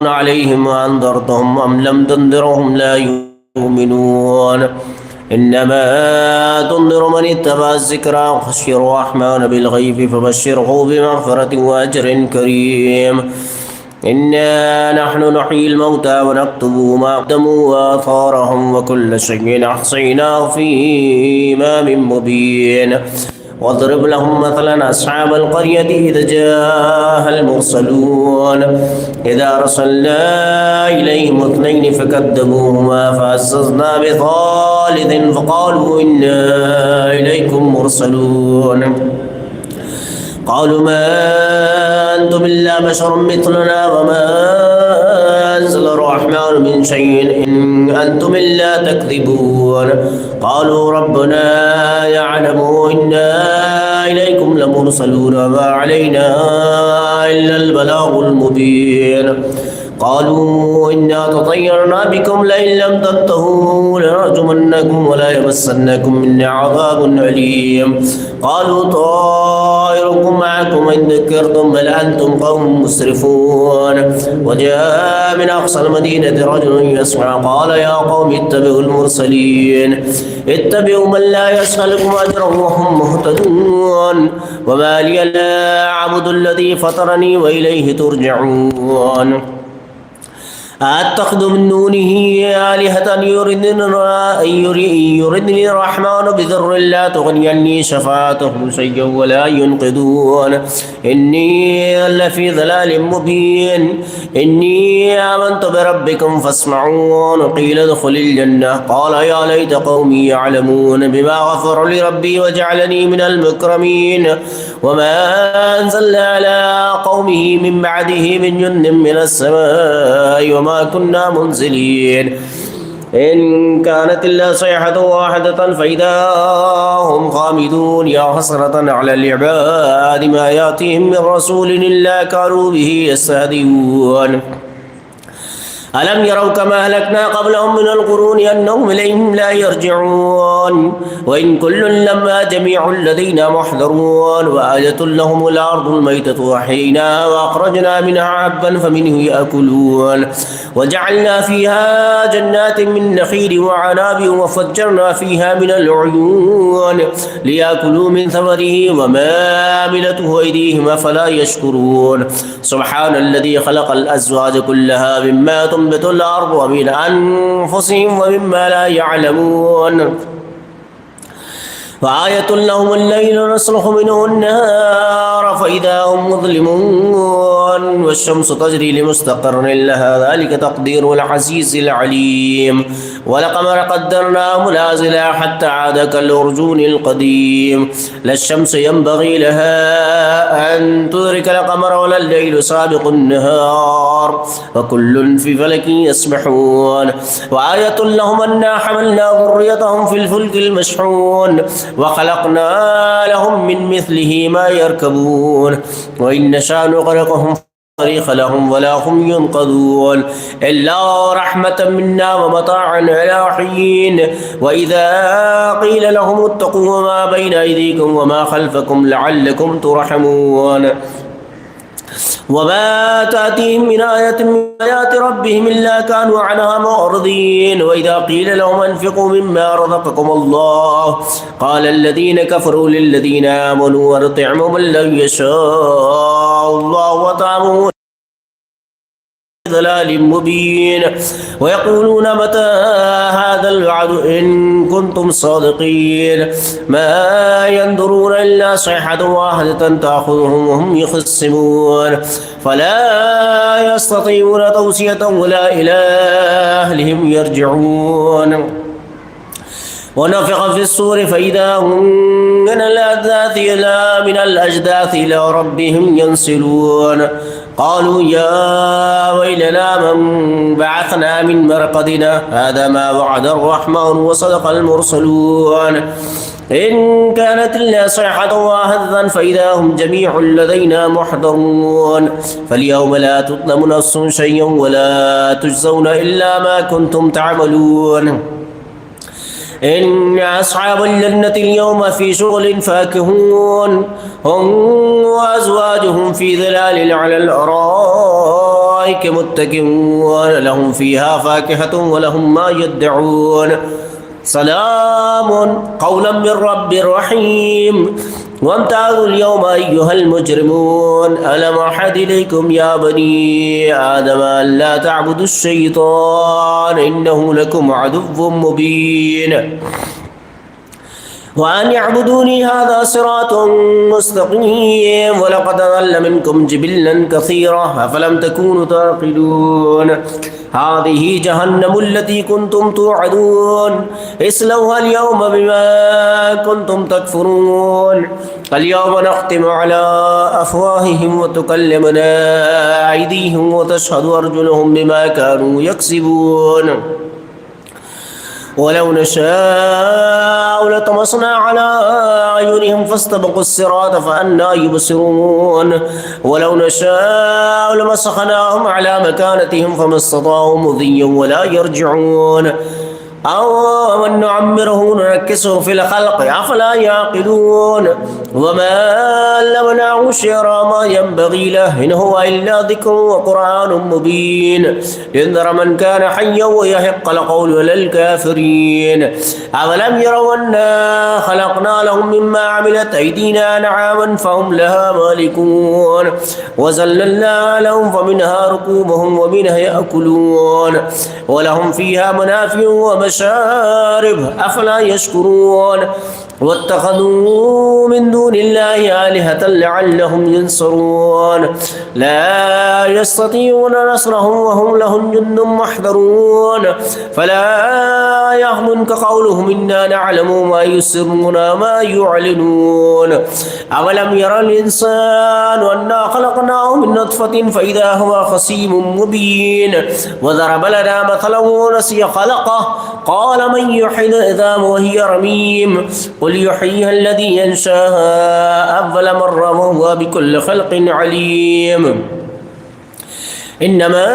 عليهم أنذرتهم أم لم تنذرهم لا يؤمنون إنما تنذر من اتبع الذكر وخشي الرحمن بالغيب فبشره بمغفرة وأجر كريم إنا نحن نحيي الموتى ونكتب ما قدموا وآثارهم وكل شيء أحصيناه في إمام مبين واضرب لهم مثلا أصحاب القرية إذ جاءها المرسلون إذا أرسلنا إليهم اثنين فكذبوهما فعززنا بثالث فقالوا إنا إليكم مرسلون قالوا ما أنتم إلا بشر مثلنا وما أنزل الرحمن من شيء إن أنتم إلا تكذبون قالوا ربنا يعلم إنا إليكم لمرسلون وما علينا إلا البلاغ المبين قالوا إنا تطيرنا بكم لئن لم تنتهوا لنرجمنكم ولا يمسنكم منا عذاب أليم قالوا طائركم معكم إن ذكرتم بل أنتم قوم مسرفون وجاء من أقصى المدينة رجل يسعى قال يا قوم اتبعوا المرسلين اتبعوا من لا يسألكم أجرا وهم مهتدون وما لي لا أعبد الذي فطرني وإليه ترجعون أتخذ من دونه آلهة يردني الرحمن بضر لا تغني عني شفاعتهم شيئا ولا ينقذون إني لفي ضلال مبين إني آمنت بربكم فاسمعون قيل ادخل الجنة قال يا ليت قومي يعلمون بما غفر لي ربي وجعلني من المكرمين وما أنزلنا على قومه من بعده من جند من السماء وما كنا منزلين إن كانت إلا صيحة واحدة فإذا هم خامدون يا حسرة على العباد ما يأتيهم من رسول إلا كانوا به يستهزئون ألم يروا كما أهلكنا قبلهم من القرون أنهم إليهم لا يرجعون وإن كل لما جميع لدينا محضرون وآية لهم الأرض الميتة وأحييناها وأخرجنا منها حبا فمنه يأكلون وجعلنا فيها جنات من نخيل وعناب وفجرنا فيها من العيون ليأكلوا من ثمره وما عملته أيديهم أفلا يشكرون سبحان الذي خلق الأزواج كلها مما تنبت الأرض ومن أنفسهم ومما لا يعلمون وآية لهم الليل نسلخ منه النهار فإذا هم مظلمون والشمس تجري لمستقر لها ذلك تقدير العزيز العليم والقمر قدرناه منازلا حتى عاد كالأرجون القديم لا الشمس ينبغي لها أن تدرك القمر ولا الليل سابق النهار وكل في فلك يسبحون وآية لهم أنا حملنا ذريتهم في الفلك المشحون وخلقنا لهم من مثله ما يركبون وإن نشاء نغرقهم طريق لهم ولا هم ينقذون إلا رحمة منا ومتاعا إلى حين وإذا قيل لهم اتقوا ما بين أيديكم وما خلفكم لعلكم ترحمون وما تأتيهم من آية من آيات ربهم إلا كانوا عنها معرضين وإذا قيل لهم أنفقوا مما رزقكم الله قال الذين كفروا للذين آمنوا وارطعموا من لم يشاء الله وطعموا ضلال مبين ويقولون متى هذا الوعد إن كنتم صادقين ما ينظرون إلا صيحة واحدة تأخذهم وهم يخصمون فلا يستطيعون توصية ولا إلى أهلهم يرجعون ونفخ في الصور فإذا هم من الأجداث إلى ربهم ينسلون قالوا يا ويلنا من بعثنا من مرقدنا هذا ما وعد الرحمن وصدق المرسلون إن كانت إلا صيحة واحدة فإذا هم جميع لدينا محضرون فاليوم لا تظلم نفس شيئا ولا تجزون إلا ما كنتم تعملون إن أصحاب الجنة اليوم في شغل فاكهون هم وأزواجهم في ظلال على الأرائك الأرائك متكئون لهم فيها فاكهة ولهم ما يدعون سلام قولا من رب رحيم وامتازوا اليوم أيها المجرمون ألم أعهد إليكم يا بني آدم ألا تعبدوا الشيطان إنه لكم عدو مبين وأن يعبدوني هذا صراط مستقيم ولقد أضل منكم جبلا كثيرا أفلم تكونوا تعقلون هذه جهنم التي كنتم توعدون اصلوها اليوم بما كنتم تكفرون اليوم نختم على أفواههم وتكلمنا أيديهم وتشهد أرجلهم بما كانوا يكسبون ولو نشاء لطمسنا على أعينهم فاستبقوا الصراط فأنى يبصرون ولو نشاء لمسخناهم على مكانتهم فما استطاعوا مضيا ولا يرجعون أو من نعمره نركسه في الخلق أفلا يعقلون وما علمناه الشعر ما ينبغي له إن هو إلا ذكر وقرآن مبين لينذر من كان حيا ويحق القول على الكافرين أولم يروا أنا خلقنا لهم مما عملت أيدينا أنعاما فهم لها مالكون وذللنا لهم فمنها ركوبهم ومنها يأكلون ولهم فيها منافع ومشارب أفلا يشكرون واتخذوا من دون الله آلهة لعلهم ينصرون لا يستطيعون نصرهم وهم لهم جند محضرون فلا يحزنك قولهم إنا نعلم ما يسرون ما يعلنون أولم يرى الإنسان أنا خلقناه من نطفة فإذا هو خصيم مبين وضرب لنا مثلا ونسي خلقه قال من يحيي العظام وهي رميم قل يحييها الذي ينشاها أول مرة وهو بكل خلق عليم إنما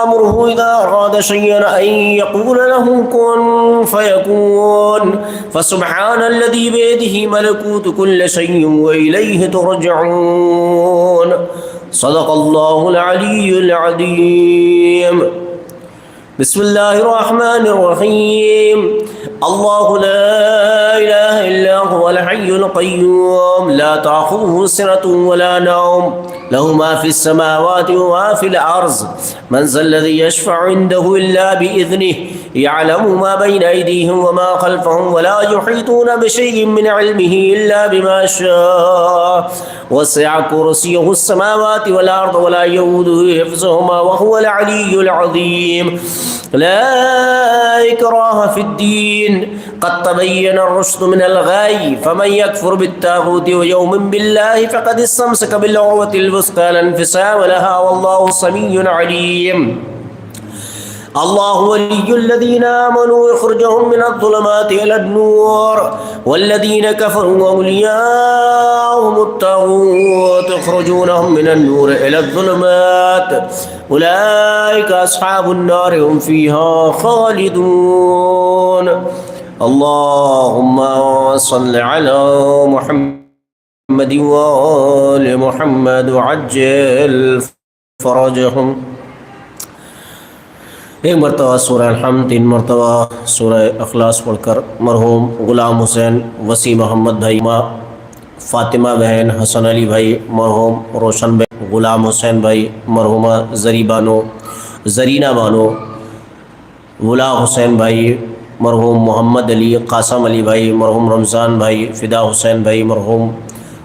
أمره إذا أراد شيئا أن يقول له كن فيكون فسبحان الذي بيده ملكوت كل شيء وإليه ترجعون صدق الله العلي العظيم بسم الله الرحمن الرحيم الله لا إله إلا هو الحي القيوم لا تأخذه سنة ولا نوم له ما في السماوات وما في الأرض من ذا الذي يشفع عنده إلا بإذنه يعلم ما بين أيديهم وما خلفهم ولا يحيطون بشيء من علمه إلا بما شاء وسع كرسيه السماوات والأرض ولا يؤوده حفظهما وهو العلي العظيم لا إكراه في الدين قد تبين الرشد من الغي فمن يكفر بالطاغوت ويؤمن بالله فقد استمسك بالعروة الوثقى لا انفصام لها والله سميع عليم الله ولي الذين آمنوا يخرجهم من الظلمات إلى النور والذين كفروا أولياءهم الطاغوت يخرجونهم من النور إلى الظلمات أولئك أصحاب النار هم فيها خالدون اللهم صل على محمد وآل محمد وعجل فرجهم ایک مرتبہ سورہ الحمد 3 مرتبہ سورہ اخلاص پڑھ کر مرحوم غلام حسین وسیع محمد بھائی فاطمہ بہن حسن علی بھائی مرحوم روشن بھائی غلام حسین بھائی مرحومہ زری بانو زرینہ بانو غلام حسین بھائی مرحوم محمد علی قاسم علی بھائی مرحوم رمضان بھائی فدا حسین بھائی مرحوم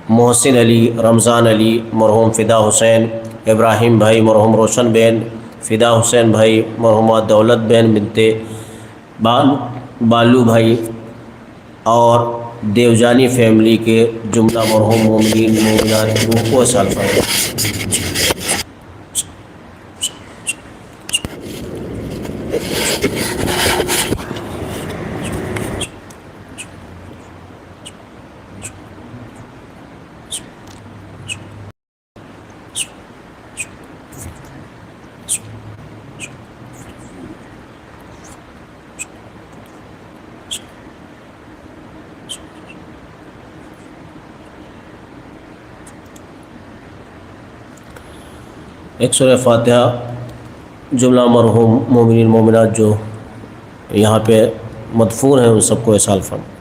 محسن علی رمضان علی مرحوم فدا حسین ابراہیم بھائی مرحوم روشن بہن فدا حسین بھائی مرحومہ دولت بہن بنتے بالو بھائی اور دیوجانی فیملی کے جملہ مرحوم مومنین مومنات روح کو سال فرمائے ایک سورہ فاتحہ جملہ مرحوم مومنین مومنات جو یہاں پہ مدفون ہیں ان سب کو ارسال فرمائیں۔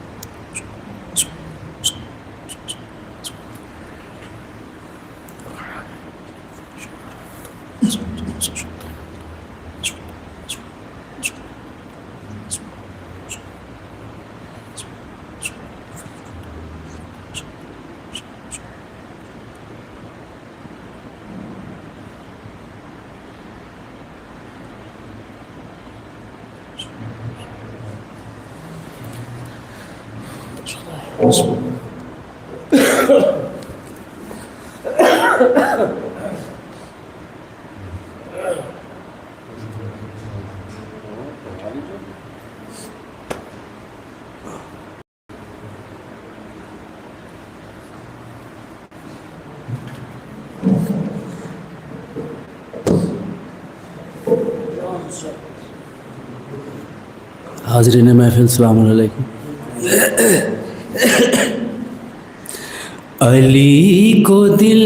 حاضرین محفل السلام علیکم۔ علی کو دل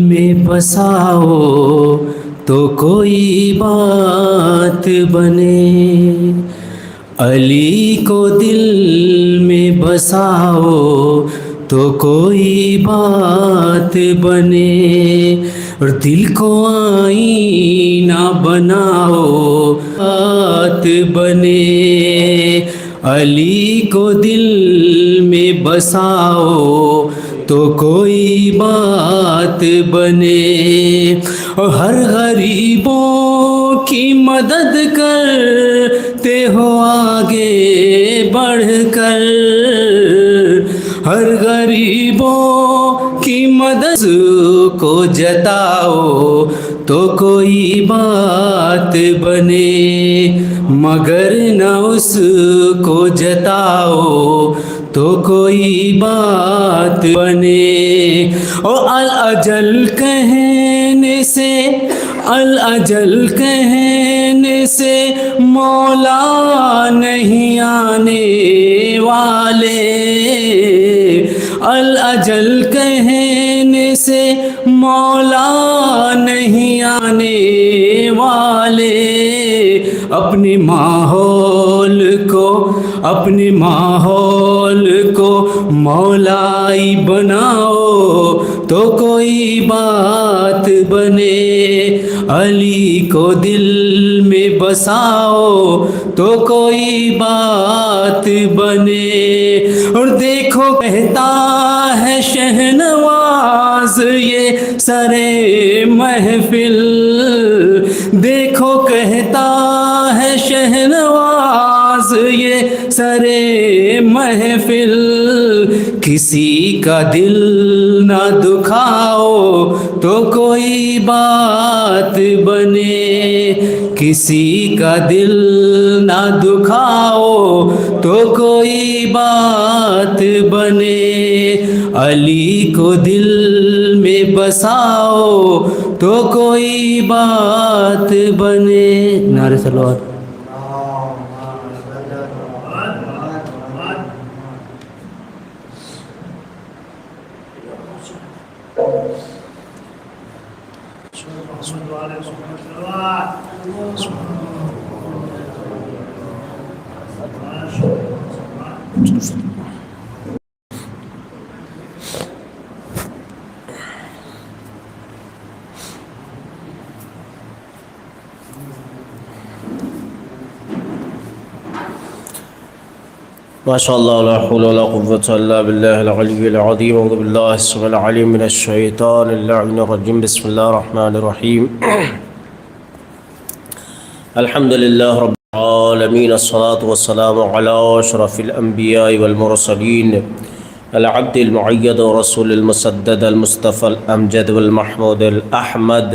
میں بساؤ تو کوئی بات بنے، علی کو دل میں بساؤ تو کوئی بات بنے، اور دل کو آئینہ بناؤ بات بنے، علی کو دل میں بساؤ تو کوئی بات بنے، اور ہر غریبوں کی مدد کرتے ہو آگے بڑھ کر، ہر غریبوں کی مدد کو جتاؤ تو کوئی بات بنے، مگر نہ اس کو جتاؤ تو کوئی بات بنے، اور الاجل کہنے سے، الاجل کہنے سے مولا نہیں آنے والے، الاجل کہنے سے مولا نہیں آنے والے، اپنے ماحول کو، اپنے ماحول کو مولائی بناؤ تو کوئی بات بنے، علی کو دل میں بساؤ تو کوئی بات بنے، اور دیکھو کہتا ہے شہنواز یہ سرے محفل، دیکھو کہتا ہے شہنواز یہ سرے محفل، کسی کا دل نہ دکھاؤ تو کوئی بات بنے، کسی کا دل نہ دکھاؤ تو کوئی بات بنے، علی کو دل میں بساؤ تو کوئی بات بنے۔ نعرہ صلوات۔ ما شاء الله لا حول ولا قوة إلا بالله العلي العظيم، أعوذ بالله السميع العليم من الشيطان اللعين الرجيم، بسم الله الرحمن الرحيم، الحمد لله رب العالمين، الصلاة والسلام على أشرف الأنبياء والمرسلين، العبد المعيد ورسول المسدد المصطفى الأمجد والمحمود الأحمد،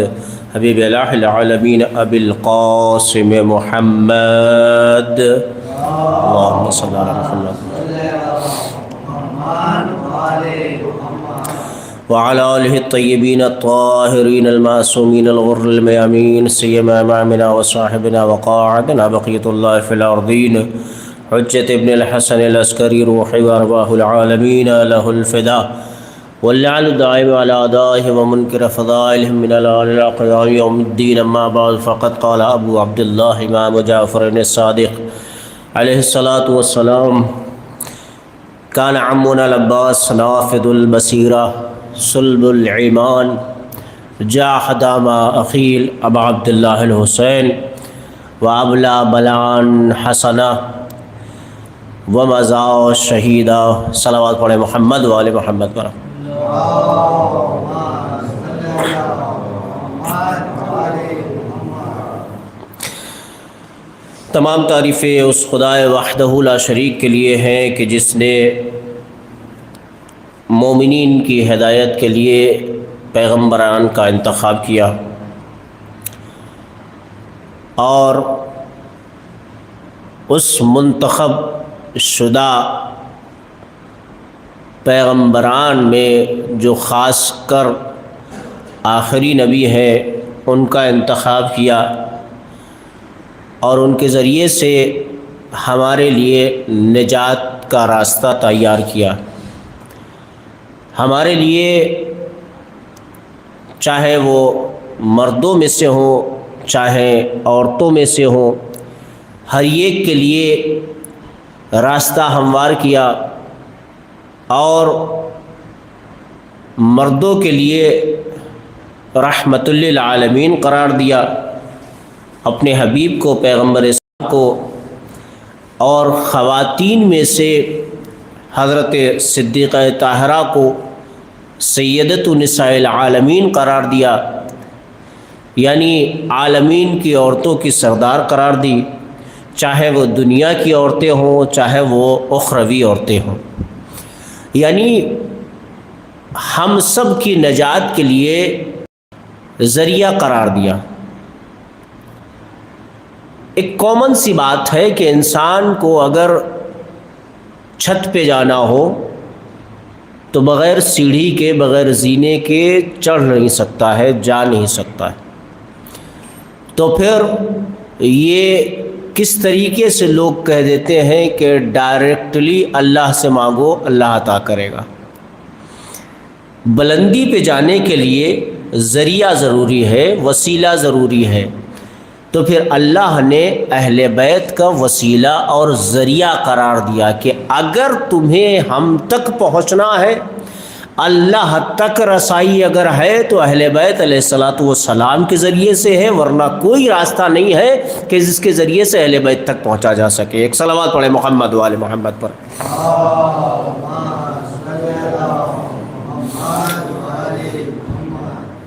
حبيب إله العالمين أبي القاسم محمد، اللهم صل على محمد وعلى آله الطيبين الطاهرين المعصومين الغر الميامين، سيما إمامنا وصاحبنا وقاعدنا بقية الله في الأرضين، حجة ابن الحسن العسكري، روحي وأرواح العالمين له الفداء، واللعن الدائم على أعدائهم ومنكر فضائلهم من الآن إلى قيام يوم الدين. أما بعد فقد قال أبو عبد الله إمام جعفر الصادق عليه الصلاة والسلام: كان عمنا العباس نافذ البصيرة صلب العمان جاحد ما أخيل أبا عبد الله الحسين وأبلى بلان حسنہ ومزا شہیدہ. صلوات پڑھے محمد و آل محمد پر. تمام تعریفیں اس خدائے وحدہ لا شریک کے لیے ہیں کہ جس نے مومنین کی ہدایت کے لیے پیغمبران کا انتخاب کیا اور اس منتخب شدہ پیغمبران میں جو خاص کر آخری نبی ہے ان کا انتخاب کیا اور ان کے ذریعے سے ہمارے لیے نجات کا راستہ تیار کیا. ہمارے لیے چاہے وہ مردوں میں سے ہوں چاہے عورتوں میں سے ہوں، ہر ایک کے لیے راستہ ہموار کیا اور مردوں کے لیے رحمت للعالمین قرار دیا، اپنے حبیب کو پیغمبر اسلام کو، اور خواتین میں سے حضرت صدیقہ طاہرہ کو سیدۃ النساء العالمین قرار دیا، یعنی عالمین کی عورتوں کی سردار قرار دی، چاہے وہ دنیا کی عورتیں ہوں چاہے وہ اخروی عورتیں ہوں. یعنی ہم سب کی نجات کے لیے ذریعہ قرار دیا. ایک کامن سی بات ہے کہ انسان کو اگر چھت پہ جانا ہو تو بغیر سیڑھی کے بغیر زینے کے چڑھ نہیں سکتا ہے، جا نہیں سکتا ہے. تو پھر یہ کس طریقے سے لوگ کہہ دیتے ہیں کہ ڈائریکٹلی اللہ سے مانگو اللہ عطا کرے گا. بلندی پہ جانے کے لیے ذریعہ ضروری ہے، وسیلہ ضروری ہے. تو پھر اللہ نے اہل بیت کا وسیلہ اور ذریعہ قرار دیا کہ اگر تمہیں ہم تک پہنچنا ہے، اللہ تک رسائی اگر ہے تو اہل بیت علیہ الصلاۃ والسلام کے ذریعے سے ہے، ورنہ کوئی راستہ نہیں ہے کہ جس کے ذریعے سے اہل بیت تک پہنچا جا سکے. ایک صلوات پڑھے محمد و آل محمد پر.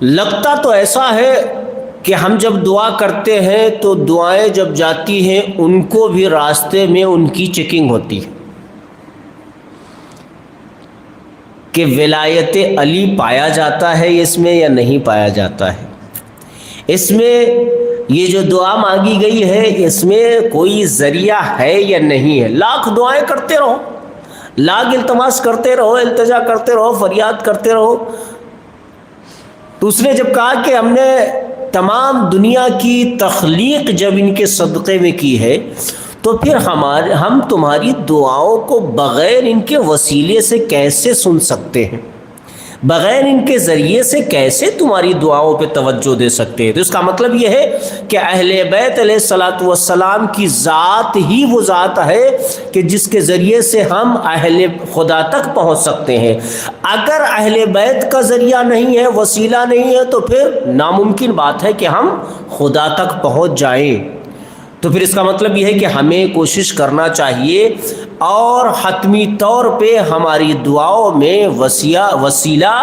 لگتا تو ایسا ہے کہ ہم جب دعا کرتے ہیں تو دعائیں جب جاتی ہیں ان کو بھی راستے میں ان کی چیکنگ ہوتی ہے کہ ولایت علی پایا جاتا ہے اس میں یا نہیں پایا جاتا ہے. اس میں یہ جو دعا مانگی گئی ہے اس میں کوئی ذریعہ ہے یا نہیں ہے. لاکھ دعائیں کرتے رہو، لاکھ التماس کرتے رہو، التجا کرتے رہو، فریاد کرتے رہو. تو اس نے جب کہا کہ ہم نے تمام دنیا کی تخلیق جب ان کے صدقے میں کی ہے تو پھر ہم تمہاری دعاؤں کو بغیر ان کے وسیلے سے کیسے سن سکتے ہیں، بغیر ان کے ذریعے سے کیسے تمہاری دعاؤں پہ توجہ دے سکتے ہیں. تو اس کا مطلب یہ ہے کہ اہل بیت علیہ الصلاۃ والسلام کی ذات ہی وہ ذات ہے کہ جس کے ذریعے سے ہم اہل خدا تک پہنچ سکتے ہیں. اگر اہل بیت کا ذریعہ نہیں ہے، وسیلہ نہیں ہے، تو پھر ناممکن بات ہے کہ ہم خدا تک پہنچ جائیں. تو پھر اس کا مطلب یہ ہے کہ ہمیں کوشش کرنا چاہیے اور حتمی طور پہ ہماری دعاؤں میں وسیلہ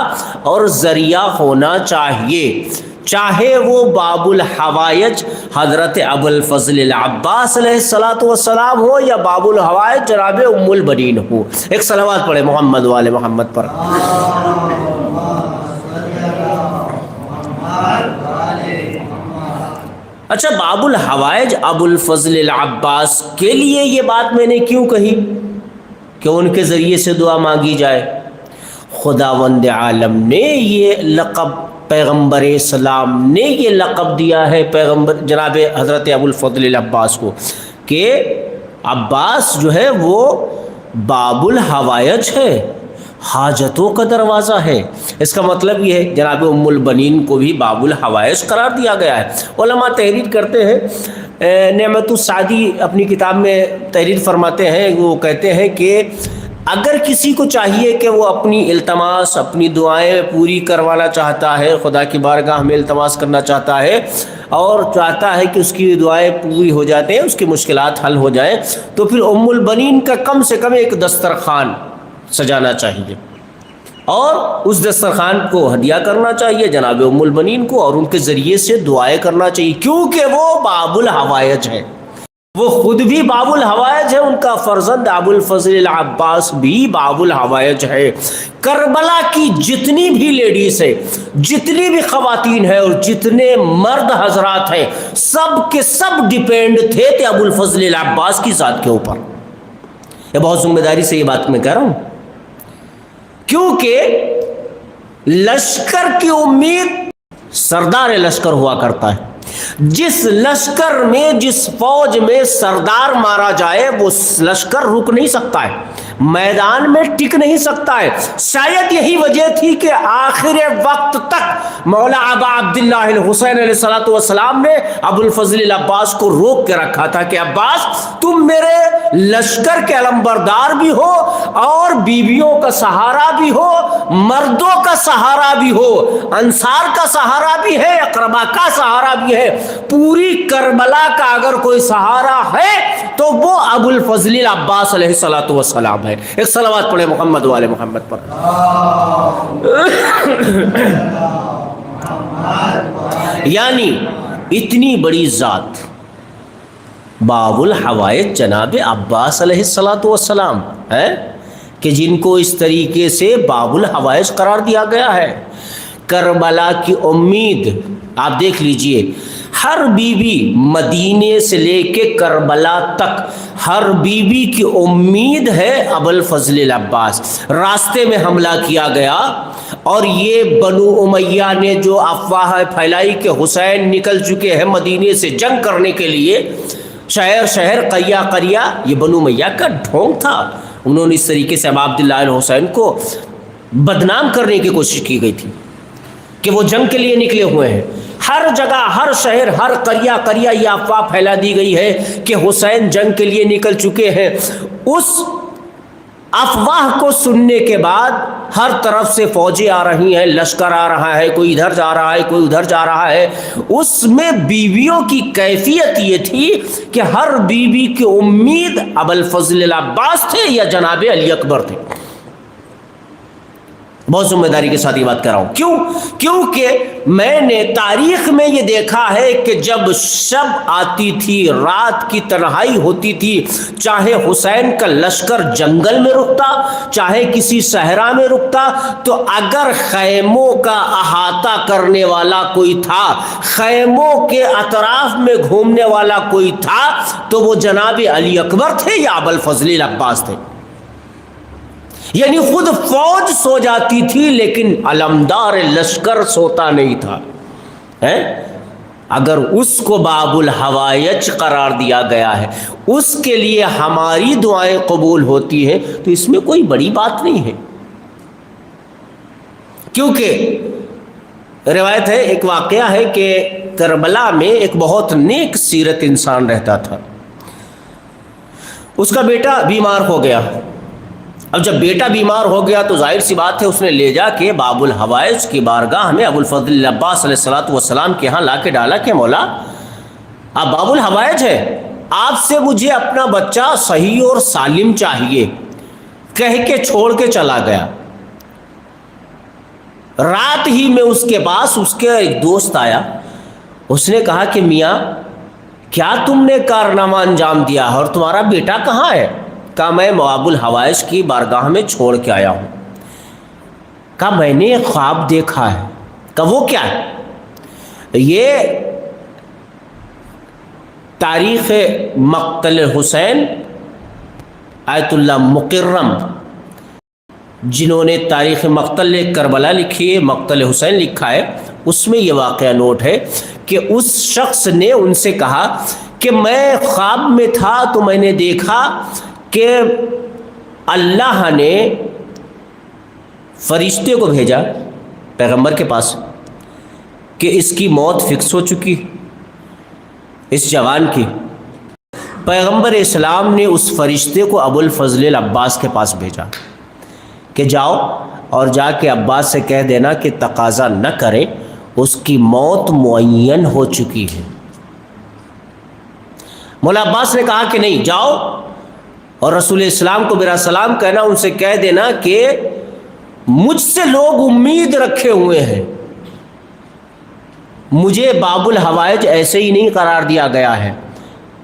اور ذریعہ ہونا چاہیے، چاہے وہ باب الحوائج حضرت ابو الفضل العباس علیہ الصلاۃ والسلام ہو یا باب الحوائج جناب ام البنین ہو. ایک صلوات پڑھے محمد و آل محمد پر. اچھا، باب الحوائج ابو الفضل العباس کے لیے یہ بات میں نے کیوں کہی کہ ان کے ذریعے سے دعا مانگی جائے؟ خداوند عالم نے یہ لقب پیغمبر اسلام نے یہ لقب دیا ہے پیغمبر جناب حضرت ابو الفضل العباس کو کہ عباس جو ہے وہ باب الحوائج ہے، حاجتوں کا دروازہ ہے۔ اس کا مطلب یہ ہے جناب ام البنین کو بھی باب الحوائج قرار دیا گیا ہے۔ علماء تحریر کرتے ہیں، نعمت السعدی اپنی کتاب میں تحریر فرماتے ہیں، وہ کہتے ہیں کہ اگر کسی کو چاہیے کہ وہ اپنی التماس، اپنی دعائیں پوری کروانا چاہتا ہے، خدا کی بارگاہ میں التماس کرنا چاہتا ہے اور چاہتا ہے کہ اس کی دعائیں پوری ہو جاتے ہیں، اس کی مشکلات حل ہو جائیں، تو پھر ام البنین کا کم سے کم ایک دسترخوان سجانا چاہیے اور اس دسترخوان کو ہدیہ کرنا چاہیے جناب ام البنین کو، اور ان کے ذریعے سے دعائیں کرنا چاہیے، کیونکہ وہ باب الحوائج ہے، وہ خود بھی باب الحوائج ہے، ان کا فرزند ابو الفضل العباس بھی باب الحوائج ہے۔ کربلا کی جتنی بھی لیڈیز ہیں، جتنی بھی خواتین ہیں اور جتنے مرد حضرات ہیں، سب کے سب ڈیپینڈ تھے ابو الفضل العباس کی ذات کے اوپر۔ یہ بہت ذمہ داری سے یہ بات میں کہہ رہا ہوں، کیونکہ لشکر کی امید سردار لشکر ہوا کرتا ہے۔ جس لشکر میں، جس فوج میں سردار مارا جائے وہ لشکر رک نہیں سکتا ہے، میدان میں ٹک نہیں سکتا ہے۔ شاید یہی وجہ تھی کہ آخر وقت تک مولا ابا عبداللہ الحسین علیہ السلام نے ابو الفضل العباس کو روک کے رکھا تھا کہ عباس تم میرے لشکر کے علمبردار بھی ہو اور بیویوں کا سہارا بھی ہو، مردوں کا سہارا بھی ہو، انصار کا سہارا بھی ہے، اقربا کا سہارا بھی ہے، پوری کربلا کا اگر کوئی سہارا ہے تو وہ ابو الفضل العباس علیہ السلام ہے۔ ایک صلوات پڑھے محمد والے محمد پر۔ یعنی اتنی بڑی ذات باب الحوائج جناب عباس علیہ السلام ہے کہ جن کو اس طریقے سے باب الحوائج قرار دیا گیا ہے۔ کربلا کی امید آپ دیکھ لیجئے، ہر بیوی مدینے سے لے کے کربلا تک ہر بیوی کی امید ہے ابو الفضل العباس۔ راستے میں حملہ کیا گیا اور یہ بنو امیہ نے جو افواہ پھیلائی کہ حسین نکل چکے ہیں مدینے سے جنگ کرنے کے لیے، شہر شہر قریہ قریہ، یہ بنو امیہ کا ڈھونگ تھا۔ انہوں نے اس طریقے سے ابا عبداللہ الحسین کو بدنام کرنے کی کوشش کی گئی تھی کہ وہ جنگ کے لیے نکلے ہوئے ہیں۔ ہر جگہ، ہر شہر، ہر قریہ قریہ یہ افواہ پھیلا دی گئی ہے کہ حسین جنگ کے لیے نکل چکے ہیں۔ اس افواہ کو سننے کے بعد ہر طرف سے فوجیں آ رہی ہیں، لشکر آ رہا ہے، کوئی ادھر جا رہا ہے، کوئی ادھر جا رہا ہے۔ اس میں بیویوں کی کیفیت یہ تھی کہ ہر بیوی کی امید ابو الفضل العباس تھے یا جناب علی اکبر تھے۔ بہت ذمہ داری کے ساتھ یہ بات کر رہا ہوں، کیوں؟ کیونکہ میں نے تاریخ میں یہ دیکھا ہے کہ جب شب آتی تھی، رات کی تنہائی ہوتی تھی، چاہے حسین کا لشکر جنگل میں رکتا، چاہے کسی صحرا میں رکتا، تو اگر خیموں کا احاطہ کرنے والا کوئی تھا، خیموں کے اطراف میں گھومنے والا کوئی تھا، تو وہ جناب علی اکبر تھے یا ابو الفضل العباس تھے۔ یعنی خود فوج سو جاتی تھی لیکن علمدار لشکر سوتا نہیں تھا۔ اگر اس کو باب الحوائج قرار دیا گیا ہے، اس کے لیے ہماری دعائیں قبول ہوتی ہیں، تو اس میں کوئی بڑی بات نہیں ہے۔ کیونکہ روایت ہے، ایک واقعہ ہے کہ کربلا میں ایک بہت نیک سیرت انسان رہتا تھا، اس کا بیٹا بیمار ہو گیا۔ اب جب بیٹا بیمار ہو گیا تو ظاہر سی بات ہے اس نے لے جا کے باب الحوائج کی بارگاہ میں ابو الفضل العباس علیہ السلام کے ہاں لا کے ڈالا کہ مولا آپ باب الحوائج ہے، آپ سے مجھے اپنا بچہ صحیح اور سالم چاہیے، کہہ کے چھوڑ کے چلا گیا۔ رات ہی میں اس کے پاس اس کے ایک دوست آیا، اس نے کہا کہ میاں کیا تم نے کارنامہ انجام دیا اور تمہارا بیٹا کہاں ہے؟ کہا میں باب الحوائج کی بارگاہ میں چھوڑ کے آیا ہوں۔ کہا میں نے ایک خواب دیکھا ہے۔ کہا وہ کیا ہے؟ یہ تاریخ مقتل حسین آیت اللہ مکرم، جنہوں نے تاریخ مقتل کربلا لکھی ہے، مقتل حسین لکھا ہے، اس میں یہ واقعہ نوٹ ہے کہ اس شخص نے ان سے کہا کہ میں خواب میں تھا تو میں نے دیکھا کہ اللہ نے فرشتے کو بھیجا پیغمبر کے پاس کہ اس کی موت فکس ہو چکی اس جوان کی۔ پیغمبر اسلام نے اس فرشتے کو ابو الفضل العباس کے پاس بھیجا کہ جاؤ اور جا کے عباس سے کہہ دینا کہ تقاضا نہ کرے، اس کی موت معین ہو چکی ہے۔ مولا عباس نے کہا کہ نہیں، جاؤ اور رسول اسلام کو میرا سلام کہنا، ان سے کہہ دینا کہ مجھ سے لوگ امید رکھے ہوئے ہیں، مجھے باب الحوائج ایسے ہی نہیں قرار دیا گیا ہے،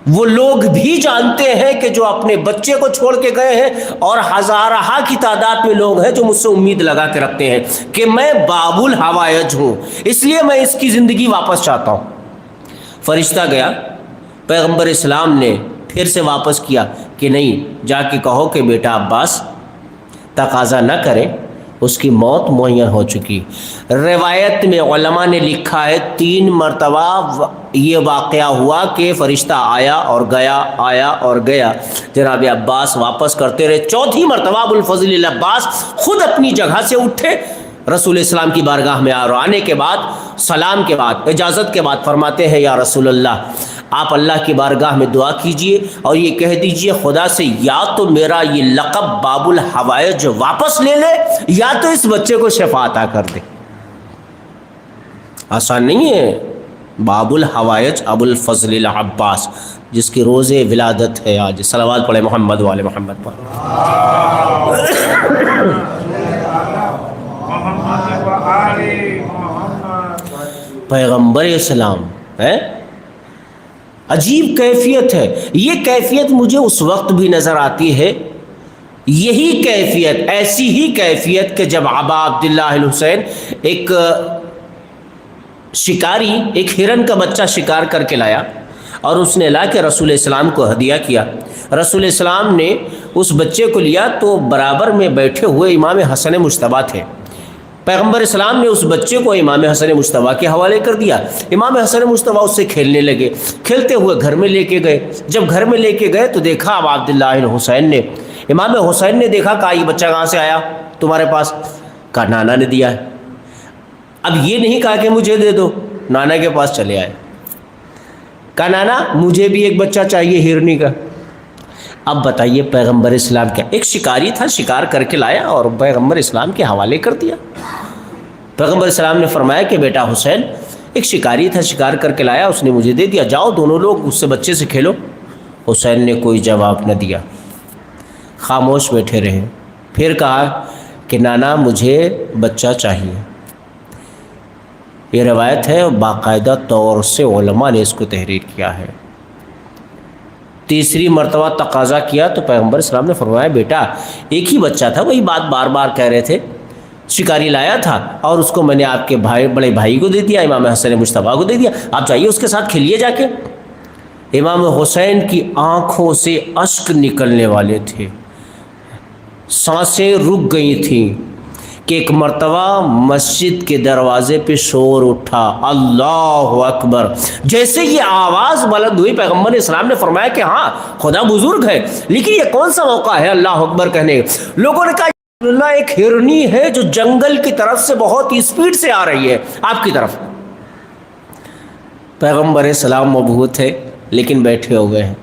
وہ لوگ بھی جانتے ہیں کہ جو اپنے بچے کو چھوڑ کے گئے ہیں، اور ہزارہ کی تعداد میں لوگ ہیں جو مجھ سے امید لگا کے رکھتے ہیں کہ میں باب الحوائج ہوں، اس لیے میں اس کی زندگی واپس چاہتا ہوں۔ فرشتہ گیا، پیغمبر اسلام نے پھر سے واپس کیا کہ نہیں، جا کے کہو کہ بیٹا عباس تقاضا نہ کرے، اس کی موت معین ہو چکی۔ روایت میں علماء نے لکھا ہے 3 مرتبہ یہ واقعہ ہوا کہ فرشتہ آیا اور گیا، آیا اور گیا، جناب عباس واپس کرتے رہے۔ 4تھی مرتبہ ابو الفضل العباس خود اپنی جگہ سے اٹھے، رسول اسلام کی بارگاہ میں آنے کے بعد، سلام کے بعد، اجازت کے بعد فرماتے ہیں یا رسول اللہ، آپ اللہ کی بارگاہ میں دعا کیجئے اور یہ کہہ دیجئے خدا سے یا تو میرا یہ لقب باب الحوائج واپس لے لے یا تو اس بچے کو شفا عطا کر دے۔ آسان نہیں ہے باب الحوائج ابو الفضل العباس، جس کی روز ولادت ہے آج۔ صلوات پڑھے محمد والے محمد پر۔ پیغمبر اسلام ہے، عجیب کیفیت ہے۔ یہ کیفیت مجھے اس وقت بھی نظر آتی ہے، یہی کیفیت، ایسی ہی کیفیت کہ جب ابا عبداللہ الحسین ایک شکاری ایک ہرن کا بچہ شکار کر کے لایا اور اس نے لا کے رسول اسلام کو ہدیہ کیا۔ رسول اسلام نے اس بچے کو لیا تو برابر میں بیٹھے ہوئے امام حسن مجتبیٰ تھے۔ پیغمبر اسلام نے اس بچے کو امام حسن مجتبیٰ کے حوالے کر دیا۔ امام حسن مجتبیٰ اس سے کھیلنے لگے، کھیلتے ہوئے گھر میں لے کے گئے۔ جب گھر میں لے کے گئے تو دیکھا اب عبداللہ الحسین نے، امام حسین نے دیکھا کہا یہ بچہ کہاں سے آیا تمہارے پاس؟ کہا نانا نے دیا ہے۔ اب یہ نہیں کہا کہ مجھے دے دو، نانا کے پاس چلے آئے، کہا نانا مجھے بھی ایک بچہ چاہیے ہرنی کا۔ اب بتائیے پیغمبر اسلام کیا، ایک شکاری تھا شکار کر کے لایا اور پیغمبر اسلام کے حوالے کر دیا۔ پیغمبر اسلام نے فرمایا کہ بیٹا حسین ایک شکاری تھا شکار کر کے لایا، اس نے مجھے دے دیا، جاؤ دونوں لوگ اس سے بچے سے کھیلو۔ حسین نے کوئی جواب نہ دیا، خاموش بیٹھے رہے۔ پھر کہا کہ نانا مجھے بچہ چاہیے۔ یہ روایت ہے، باقاعدہ طور سے علماء نے اس کو تحریر کیا ہے۔ تیسری مرتبہ تقاضا کیا تو پیغمبر اسلام نے فرمایا بیٹا ایک ہی بچہ تھا، وہی بات بار بار کہہ رہے تھے، شکاری لایا تھا اور اس کو میں نے آپ کے بڑے بھائی کو دے دیا، امام حسن مجتبیٰ کو دے دیا، آپ جائیے اس کے ساتھ کھیلیے جا کے۔ امام حسین کی آنکھوں سے اشک نکلنے والے تھے، سانسیں رک گئی تھیں کہ ایک مرتبہ مسجد کے دروازے پہ شور اٹھا، اللہ اکبر۔ جیسے یہ آواز بلند ہوئی پیغمبر اسلام نے فرمایا کہ ہاں خدا بزرگ ہے، لیکن یہ کون سا موقع ہے اللہ اکبر کہنے؟ لوگوں نے کہا اللہ ایک ہرنی ہے جو جنگل کی طرف سے بہت ہی اسپیڈ سے آ رہی ہے آپ کی طرف۔ پیغمبر اسلام مبہوت ہے لیکن بیٹھے ہوئے ہیں۔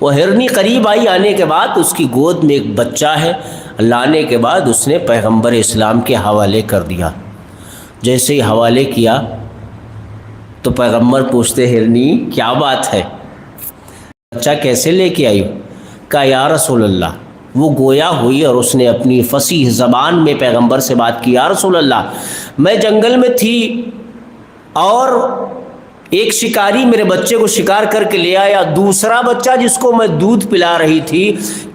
وہ ہرنی قریب آئی، آنے کے بعد اس کی گود میں ایک بچہ ہے، لانے کے بعد اس نے پیغمبر اسلام کے حوالے کر دیا۔ جیسے ہی حوالے کیا تو پیغمبر پوچھتے ہرنی کیا بات ہے، بچہ کیسے لے کے آئی؟ کہا یا رسول اللہ، وہ گویا ہوئی اور اس نے اپنی فصیح زبان میں پیغمبر سے بات کی، یا رسول اللہ میں جنگل میں تھی اور ایک شکاری میرے بچے کو شکار کر کے لے آیا، دوسرا بچہ جس کو میں دودھ پلا رہی تھی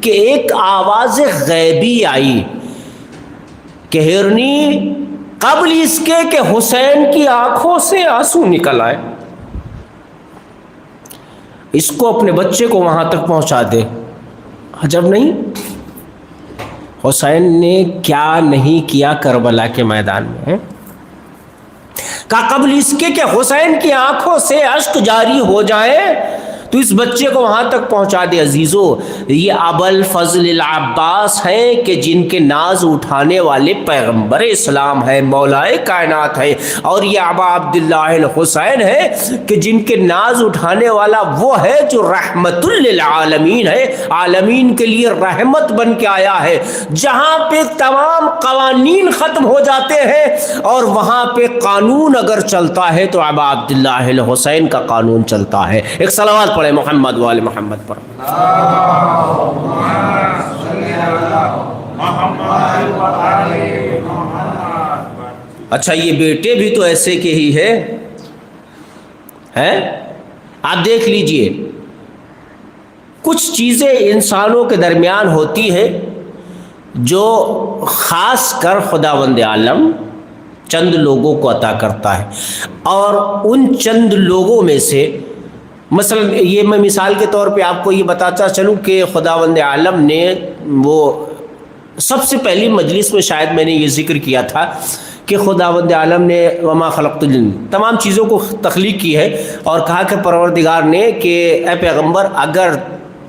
کہ ایک آواز غیبی آئی کہ ہرنی قبل اس کے کہ حسین کی آنکھوں سے آنسو نکل آئے، اس کو اپنے بچے کو وہاں تک پہنچا دے۔ عجب نہیں حسین نے کیا نہیں کیا کربلا کے میدان میں، کہا قبل اس کے کہ حسین کی آنکھوں سے اشک جاری ہو جائے تو اس بچے کو وہاں تک پہنچا دے۔ عزیزو، یہ ابوالفضل العباس ہیں کہ جن کے ناز اٹھانے والے پیغمبر اسلام ہے، مولائے کائنات ہے، اور یہ ابا عبداللہ الحسین ہے کہ جن کے ناز اٹھانے والا وہ ہے جو رحمت للعالمین ہے، عالمین کے لیے رحمت بن کے آیا ہے، جہاں پہ تمام قوانین ختم ہو جاتے ہیں اور وہاں پہ قانون اگر چلتا ہے تو ابا عبداللہ الحسین کا قانون چلتا ہے۔ ایک صلوات پڑھے محمد وآل محمد پر۔ اچھا، یہ بیٹے بھی تو ایسے کے ہی ہیں، آپ دیکھ لیجئے، کچھ چیزیں انسانوں کے درمیان ہوتی ہے جو خاص کر خداوند عالم چند لوگوں کو عطا کرتا ہے، اور ان چند لوگوں میں سے مثلا یہ میں مثال کے طور پہ آپ کو یہ بتاتا چلوں کہ خداوند عالم نے وہ سب سے پہلی مجلس میں شاید میں نے یہ ذکر کیا تھا کہ خداوند عالم نے وما خلقت الجن تمام چیزوں کو تخلیق کی ہے، اور کہا کہ پروردگار نے کہ اے پیغمبر اگر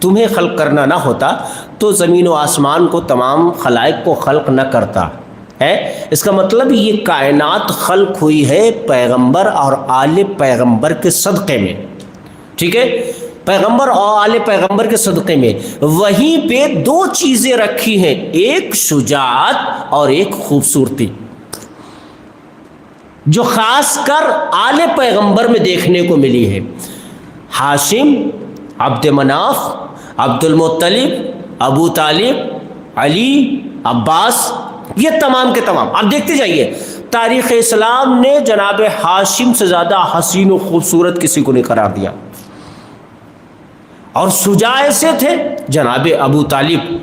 تمہیں خلق کرنا نہ ہوتا تو زمین و آسمان کو تمام خلائق کو خلق نہ کرتا ہے۔ اس کا مطلب یہ کائنات خلق ہوئی ہے پیغمبر اور آل پیغمبر کے صدقے میں، ٹھیک ہے، پیغمبر اور آل پیغمبر کے صدقے میں۔ وہیں پہ دو چیزیں رکھی ہیں، ایک شجاعت اور ایک خوبصورتی، جو خاص کر آل پیغمبر میں دیکھنے کو ملی ہے۔ ہاشم، عبد مناف، عبد المطلب، ابو طالب، علی، عباس، یہ تمام کے تمام آپ دیکھتے جائیے، تاریخ اسلام نے جناب ہاشم سے زیادہ حسین و خوبصورت کسی کو نہیں قرار دیا، اور شجاع ایسے تھے جناب ابو طالب،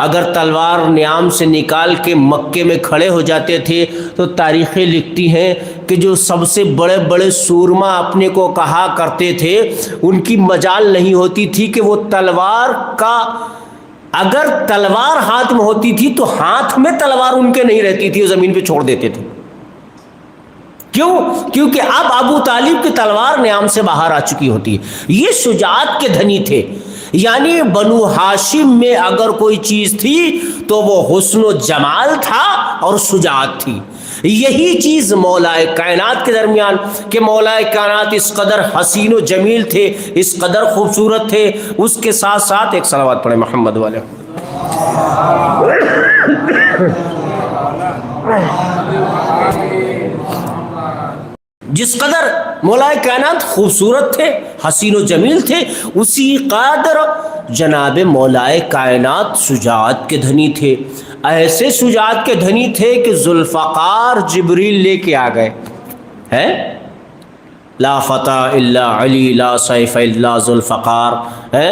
اگر تلوار نیام سے نکال کے مکے میں کھڑے ہو جاتے تھے تو تاریخیں لکھتی ہیں کہ جو سب سے بڑے بڑے سورما اپنے کو کہا کرتے تھے، ان کی مجال نہیں ہوتی تھی کہ وہ تلوار کا، اگر تلوار ہاتھ میں ہوتی تھی تو ہاتھ میں تلوار ان کے نہیں رہتی تھی، وہ زمین پہ چھوڑ دیتے تھے۔ کیوں؟ کیونکہ اب ابو طالب کی تلوار نیام سے باہر آ چکی ہوتی ہے۔ یہ شجاعت کے دھنی تھے، یعنی بنو ہاشم میں اگر کوئی چیز تھی تو وہ حسن و جمال تھا اور شجاعت تھی۔ یہی چیز مولائے کائنات کے درمیان کہ مولائے کائنات اس قدر حسین و جمیل تھے، اس قدر خوبصورت تھے، اس کے ساتھ ساتھ ایک صلوات پڑھے محمد والے۔ جس قدر مولائے کائنات خوبصورت تھے، حسین و جمیل تھے، اسی قدر جناب مولائے کائنات شجاعت کے دھنی تھے۔ ایسے شجاعت کے دھنی تھے کہ ذوالفقار جبریل لے کے آ گئے ہیں، لا فتح الا علی لا سیف الا ذوالفقار، ہے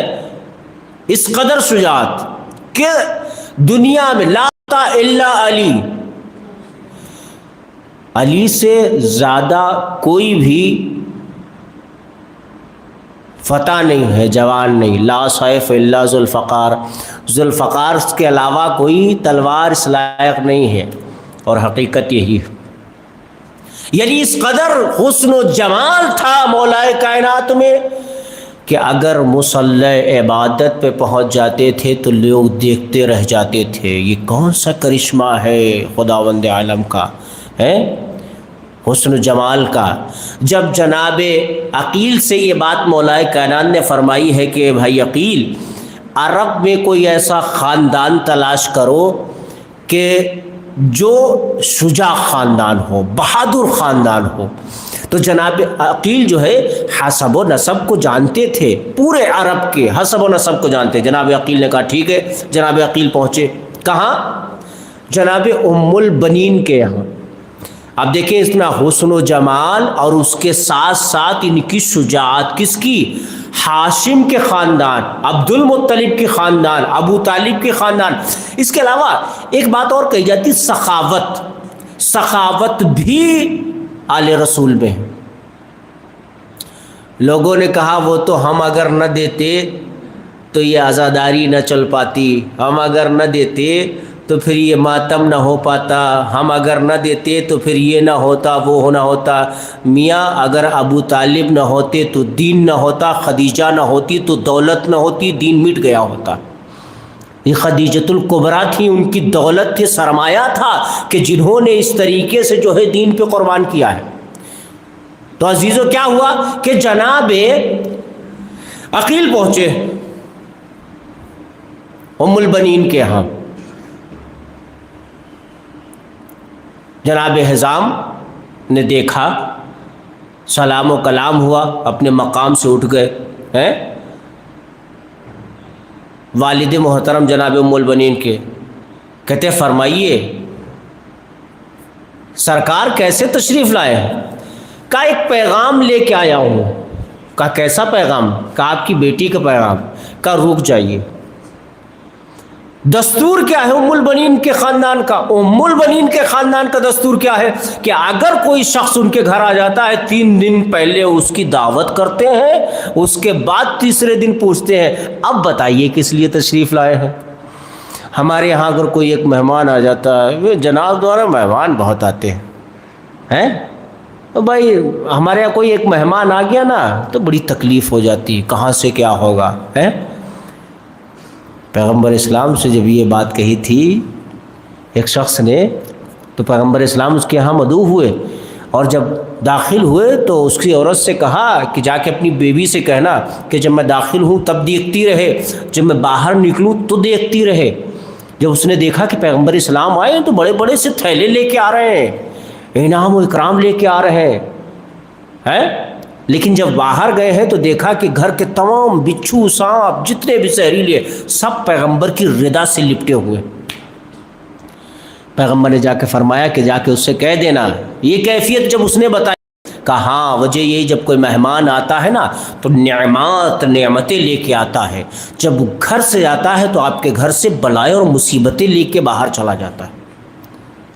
اس قدر شجاعت کہ دنیا میں لا فتح الا علی، علی سے زیادہ کوئی بھی فتح نہیں ہے، جوان نہیں، لا سیف الا ذوالفقار، ذوالفقار کے علاوہ کوئی تلوار اس لائق نہیں ہے، اور حقیقت یہی ہے، یعنی اس قدر حسن و جمال تھا مولائے کائنات میں کہ اگر مصلی عبادت پہ پہنچ جاتے تھے تو لوگ دیکھتے رہ جاتے تھے، یہ کون سا کرشمہ ہے خداوند عالم کا، ہے حسن و جمال کا۔ جب جناب عقیل سے یہ بات مولائے کائنات نے فرمائی ہے کہ بھائی عقیل، عرب میں کوئی ایسا خاندان تلاش کرو کہ جو شجاع خاندان ہو، بہادر خاندان ہو، تو جناب عقیل جو ہے حسب و نسب کو جانتے تھے، پورے عرب کے حسب و نسب کو جانتے۔ جناب عقیل نے کہا ٹھیک ہے، جناب عقیل پہنچے کہاں؟ جناب ام البنین کے یہاں۔ اب دیکھیں اتنا حسن و جمال اور اس کے ساتھ ساتھ ان کی شجاعت، کس کی؟ ہاشم کے خاندان، عبد المطلب کے خاندان، ابو طالب کے خاندان۔ اس کے علاوہ ایک بات اور کہی جاتی، سخاوت، سخاوت بھی آل رسول میں ہے۔ لوگوں نے کہا وہ تو ہم اگر نہ دیتے تو یہ عزاداری نہ چل پاتی، ہم اگر نہ دیتے تو پھر یہ ماتم نہ ہو پاتا، ہم اگر نہ دیتے تو پھر یہ نہ ہوتا، وہ نہ ہوتا، میاں اگر ابو طالب نہ ہوتے تو دین نہ ہوتا، خدیجہ نہ ہوتی تو دولت نہ ہوتی، دین مٹ گیا ہوتا۔ یہ خدیجۃ الکبریٰ تھی، ان کی دولت تھی، سرمایہ تھا کہ جنہوں نے اس طریقے سے جو ہے دین پہ قربان کیا ہے۔ تو عزیزو کیا ہوا کہ جناب عقیل پہنچے ام البنین کے ہاں۔ جناب حزام نے دیکھا، سلام و کلام ہوا، اپنے مقام سے اٹھ گئے ہیں۔ والد محترم جناب ام البنین کے کہتے فرمائیے سرکار کیسے تشریف لائے ہیں؟ کہا ایک پیغام لے کے آیا ہوں۔ کہا کیسا پیغام؟ کہا آپ کی بیٹی کا پیغام۔ کہا رک جائیے، دستور کیا ہے ام البنین کے خاندان کا؟ ام البنین کے خاندان کا دستور کیا ہے کہ اگر کوئی شخص ان کے گھر آ جاتا ہے 3 دن پہلے اس کی دعوت کرتے ہیں، اس کے بعد تیسرے دن پوچھتے ہیں اب بتائیے کس لیے تشریف لائے ہیں۔ ہمارے یہاں اگر کوئی ایک مہمان آ جاتا ہے، جناب دوارا مہمان بہت آتے ہیں، تو بھائی ہمارے یہاں کوئی ایک مہمان آ گیا نا تو بڑی تکلیف ہو جاتی، کہاں سے کیا ہوگا ہے۔ پیغمبر اسلام سے جب یہ بات کہی تھی ایک شخص نے، تو پیغمبر اسلام اس کے یہاں مدعو ہوئے، اور جب داخل ہوئے تو اس کی عورت سے کہا کہ جا کے اپنی بیوی سے کہنا کہ جب میں داخل ہوں تب دیکھتی رہے، جب میں باہر نکلوں تو دیکھتی رہے۔ جب اس نے دیکھا کہ پیغمبر اسلام آئے تو بڑے بڑے سے تھیلے لے کے آ رہے ہیں، انعام و اکرام لے کے آ رہے ہیں، لیکن جب باہر گئے ہیں تو دیکھا کہ گھر کے تمام بچھو سانپ جتنے بھی زہریلے سب پیغمبر کی ردا سے لپٹے ہوئے۔ پیغمبر نے جا کے فرمایا کہ جا کے اس سے کہہ دینا، یہ کیفیت جب اس نے بتائی، کہا ہاں وجہ یہی جب کوئی مہمان آتا ہے نا تو نعمتیں لے کے آتا ہے، جب گھر سے آتا ہے تو آپ کے گھر سے بلائیں اور مصیبتیں لے کے باہر چلا جاتا ہے۔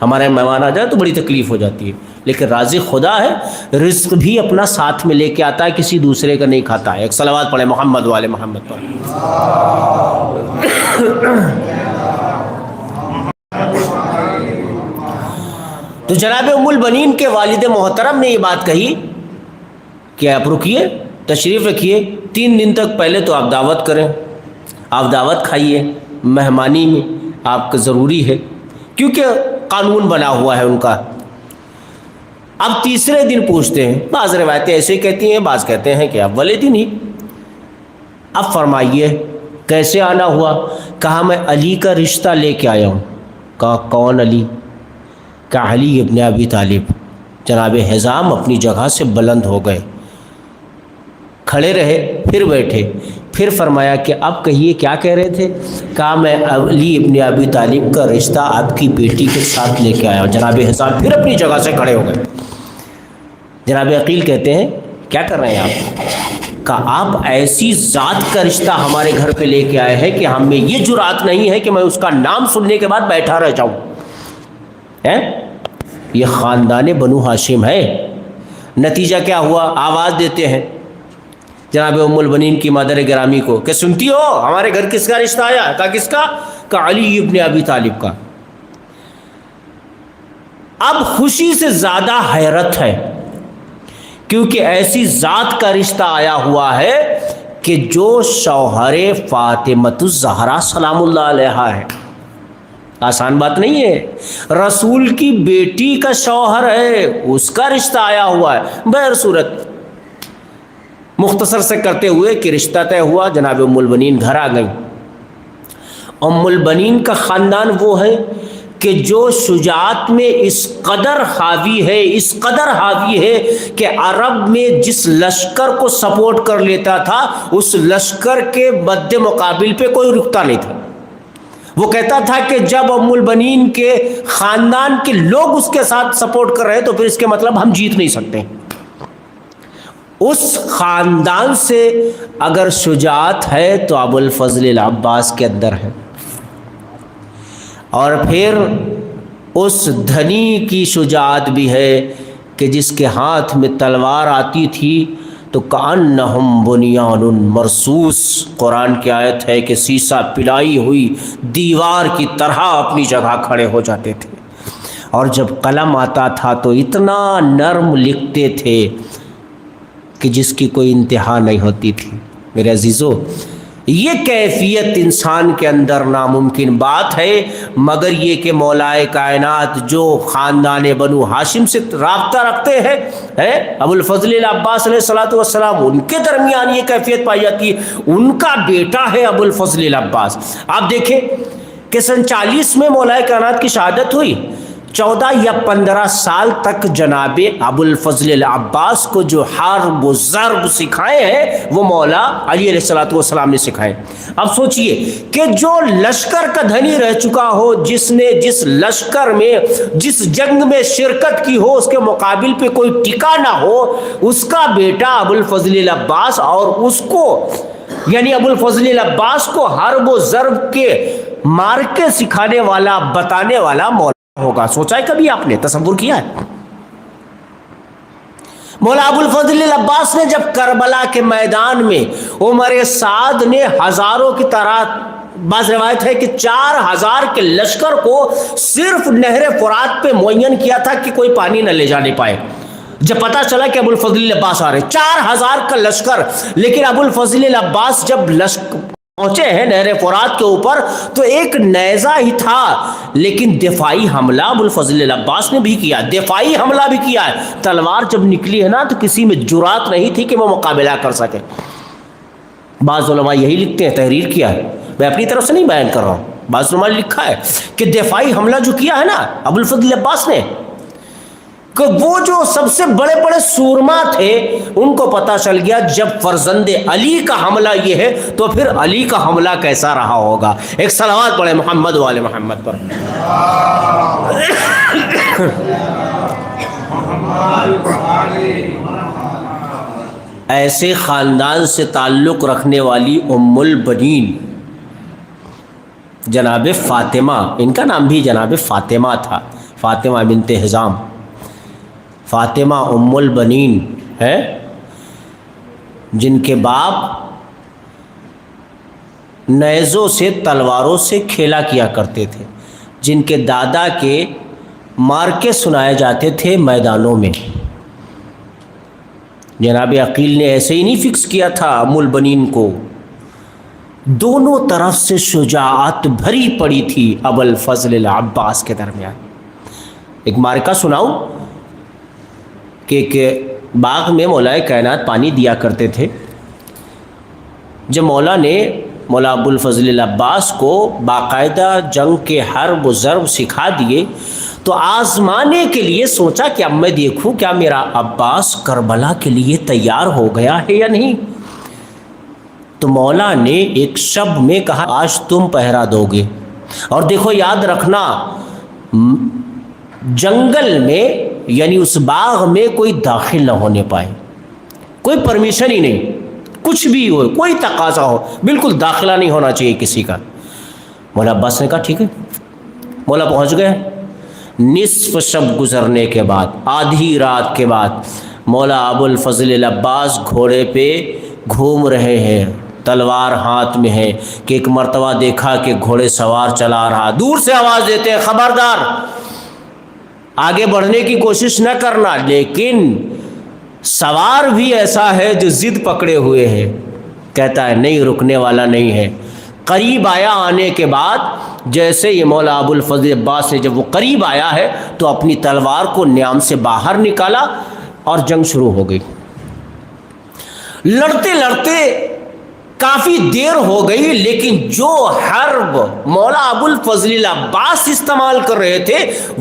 ہمارے مہمان آ جائے تو بڑی تکلیف ہو جاتی ہے، لیکن رازق خدا ہے، رزق بھی اپنا ساتھ میں لے کے آتا ہے، کسی دوسرے کا نہیں کھاتا ہے۔ ایک صلوات پڑھیں محمد والے محمد پر۔ تو جناب ام البنین کے والد محترم نے یہ بات کہی کہ آپ رکیے، تشریف رکھیے، 3 دن تک پہلے تو آپ دعوت کریں، آپ دعوت کھائیے، مہمانی میں آپ کا ضروری ہے، کیونکہ قانون بنا ہوا ہے ان کا۔ اب تیسرے دن پوچھتے ہیں، بعض روایتیں ایسے کہتی ہیں، بعض کہتے ہیں کہ اولے دن ہی۔ اب فرمائیے کیسے آنا ہوا؟ کہا میں علی کا رشتہ لے کے آیا ہوں۔ کہا کون علی؟ کہا علی ابن ابی طالب۔ جناب حزام اپنی جگہ سے بلند ہو گئے، کھڑے رہے، پھر بیٹھے، پھر فرمایا کہ اب کہیے کیا کہہ رہے تھے؟ کہا میں علی ابن ابی طالب کا رشتہ آپ کی بیٹی کے ساتھ لے کے آیا ہوں۔ جناب حزام پھر اپنی جگہ سے کھڑے ہو گئے۔ جناب عقیل کہتے ہیں کیا کر رہے ہیں آپ؟ کہا آپ ایسی ذات کا رشتہ ہمارے گھر پہ لے کے آئے ہیں کہ ہم میں یہ جرات نہیں ہے کہ میں اس کا نام سننے کے بعد بیٹھا رہ جاؤں۔ یہ خاندان بنو ہاشم ہے۔ نتیجہ کیا ہوا؟ آواز دیتے ہیں جناب ام البنین کی مادر گرامی کو کہ سنتی ہو ہمارے گھر کس کا رشتہ آیا؟ کہا کس کا؟ کہا علی ابن ابی طالب کا۔ اب خوشی سے زیادہ حیرت ہے، کیونکہ ایسی ذات کا رشتہ آیا ہوا ہے کہ جو شوہر فاطمۃ الزہرا سلام اللہ علیہا ہے۔ آسان بات نہیں ہے، رسول کی بیٹی کا شوہر ہے، اس کا رشتہ آیا ہوا ہے۔ بہر صورت مختصر سے کرتے ہوئے کہ رشتہ طے ہوا، جناب ام البنین گھر آ گئی۔ ام البنین کا خاندان وہ ہے کہ جو شجاعت میں اس قدر حاوی ہے، اس قدر حاوی ہے کہ عرب میں جس لشکر کو سپورٹ کر لیتا تھا اس لشکر کے مد مقابل پہ کوئی رکتا نہیں تھا۔ وہ کہتا تھا کہ جب ام البنین کے خاندان کے لوگ اس کے ساتھ سپورٹ کر رہے تو پھر اس کے مطلب ہم جیت نہیں سکتے۔ اس خاندان سے اگر شجاعت ہے تو ابو الفضل العباس کے اندر ہے، اور پھر اس دھنی کی شجاعت بھی ہے کہ جس کے ہاتھ میں تلوار آتی تھی تو کأنہم بنیان مرصوص، قرآن کی آیت ہے کہ سیسا پلائی ہوئی دیوار کی طرح اپنی جگہ کھڑے ہو جاتے تھے، اور جب قلم آتا تھا تو اتنا نرم لکھتے تھے کہ جس کی کوئی انتہا نہیں ہوتی تھی۔ میرے عزیزو، یہ کیفیت انسان کے اندر ناممکن بات ہے، مگر یہ کہ مولائے کائنات جو خاندان بنو ہاشم سے رابطہ رکھتے ہیں، ابو الفضل العباس علیہ السلام، ان کے درمیان یہ کیفیت پائی جاتی ہے۔ ان کا بیٹا ہے ابو الفضل العباس۔ آپ دیکھیں کہ سن 40 میں مولائے کائنات کی شہادت ہوئی، 14 یا 15 سال تک جناب ابو الفضل العباس کو جو حرب و ضرب سکھائے ہیں وہ مولا علی علیہ السلام نے سکھائے۔ اب سوچئے کہ جو لشکر کا دھنی رہ چکا ہو، جس نے جس لشکر میں جس جنگ میں شرکت کی ہو، اس کے مقابل پہ کوئی ٹکا نہ ہو، اس کا بیٹا ابو الفضل العباس، اور اس کو یعنی ابو الفضل العباس کو حرب و ضرب کے مارکے سکھانے والا، بتانے والا مولا ہوگا۔ سوچا ہے کبھی آپ نے؟ تصور کیا ہے؟ مولا ابو الفضل العباس نے جب کربلا کے میدان میں عمر سعد نے ہزاروں کی طرح، بعض روایت ہے کہ 4000 کے لشکر کو صرف نہر فرات پہ معین کیا تھا کہ کوئی پانی نہ لے جانے پائے، جب پتا چلا کہ ابو الفضل العباس آ رہے، 4000 کا لشکر، لیکن ابو الفضل العباس جب پہنچے ہیں نہر فرات کے اوپر تو ایک نیزہ ہی تھا، لیکن دفاعی حملہ ابو الفضل العباس نے بھی کیا، دفاعی حملہ بھی کیا ہے۔ تلوار جب نکلی ہے نا تو کسی میں جرات نہیں تھی کہ وہ مقابلہ کر سکے۔ بعض علماء یہی لکھتے ہیں، تحریر کیا ہے، میں اپنی طرف سے نہیں بیان کر رہا ہوں، بعض علماء نے لکھا ہے کہ دفاعی حملہ جو کیا ہے نا ابو الفضل العباس نے، کہ وہ جو سب سے بڑے بڑے سورما تھے ان کو پتا چل گیا جب فرزند علی کا حملہ یہ ہے تو پھر علی کا حملہ کیسا رہا ہوگا۔ ایک صلوات پڑھے محمد والے محمد پر۔ ایسے خاندان سے تعلق رکھنے والی ام البنین جناب فاطمہ، ان کا نام بھی جناب فاطمہ تھا، فاطمہ بنت حزام، فاطمہ ام البنین ہے، جن کے باپ نیزوں سے، تلواروں سے کھیلا کیا کرتے تھے، جن کے دادا کے مارکے سنائے جاتے تھے میدانوں میں۔ جناب عقیل نے ایسے ہی نہیں فکس کیا تھا ام البنین کو، دونوں طرف سے شجاعت بھری پڑی تھی ابو الفضل العباس کے درمیان۔ ایک مارکہ سناؤں کہ ایک باغ میں مولا کائنات پانی دیا کرتے تھے، جب مولا نے مولا ابو الفضل العباس کو باقاعدہ جنگ کے حرب و ضرب سکھا دیے تو آزمانے کے لیے سوچا کہ اب میں دیکھوں کیا میرا عباس کربلا کے لیے تیار ہو گیا ہے یا نہیں۔ تو مولا نے ایک شب میں کہا آج تم پہرا دو گے، اور دیکھو یاد رکھنا جنگل میں یعنی اس باغ میں کوئی داخل نہ ہونے پائے، کوئی پرمیشن ہی نہیں، کچھ بھی ہو، کوئی تقاضا ہو، بالکل داخلہ نہیں ہونا چاہیے کسی کا۔ مولا عباس نے کہا ٹھیک ہے۔ مولا پہنچ گئے، نصف شب گزرنے کے بعد، آدھی رات کے بعد مولا ابو الفضل العباس گھوڑے پہ گھوم رہے ہیں، تلوار ہاتھ میں ہے کہ ایک مرتبہ دیکھا کہ گھوڑے سوار چلا رہا، دور سے آواز دیتے ہیں خبردار آگے بڑھنے کی کوشش نہ کرنا، لیکن سوار بھی ایسا ہے جو ضد پکڑے ہوئے ہے، کہتا ہے نہیں رکنے والا نہیں ہے۔ قریب آیا، آنے کے بعد جیسے یہ مولا ابو الفضل عباس نے جب وہ قریب آیا ہے تو اپنی تلوار کو نیام سے باہر نکالا اور جنگ شروع ہو گئی۔ لڑتے لڑتے کافی دیر ہو گئی، لیکن جو حرب مولا ابو الفضل العباس استعمال کر رہے تھے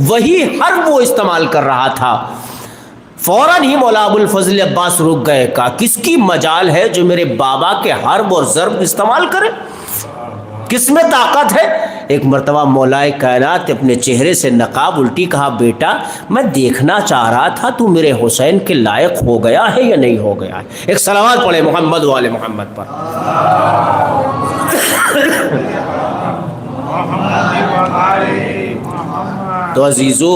وہی حرب وہ استعمال کر رہا تھا۔ فوراً ہی مولا ابو الفضل عباس رک گئے، کہا کس کی مجال ہے جو میرے بابا کے حرب اور ضرب استعمال کرے، کس میں طاقت ہے؟ ایک مرتبہ مولا کائنات اپنے چہرے سے نقاب الٹی، کہا بیٹا میں دیکھنا چاہ رہا تھا تو میرے حسین کے لائق ہو گیا ہے یا نہیں ہو گیا ہے۔ ایک صلوات پڑھے محمد والے محمد پر۔ تو عزیزو،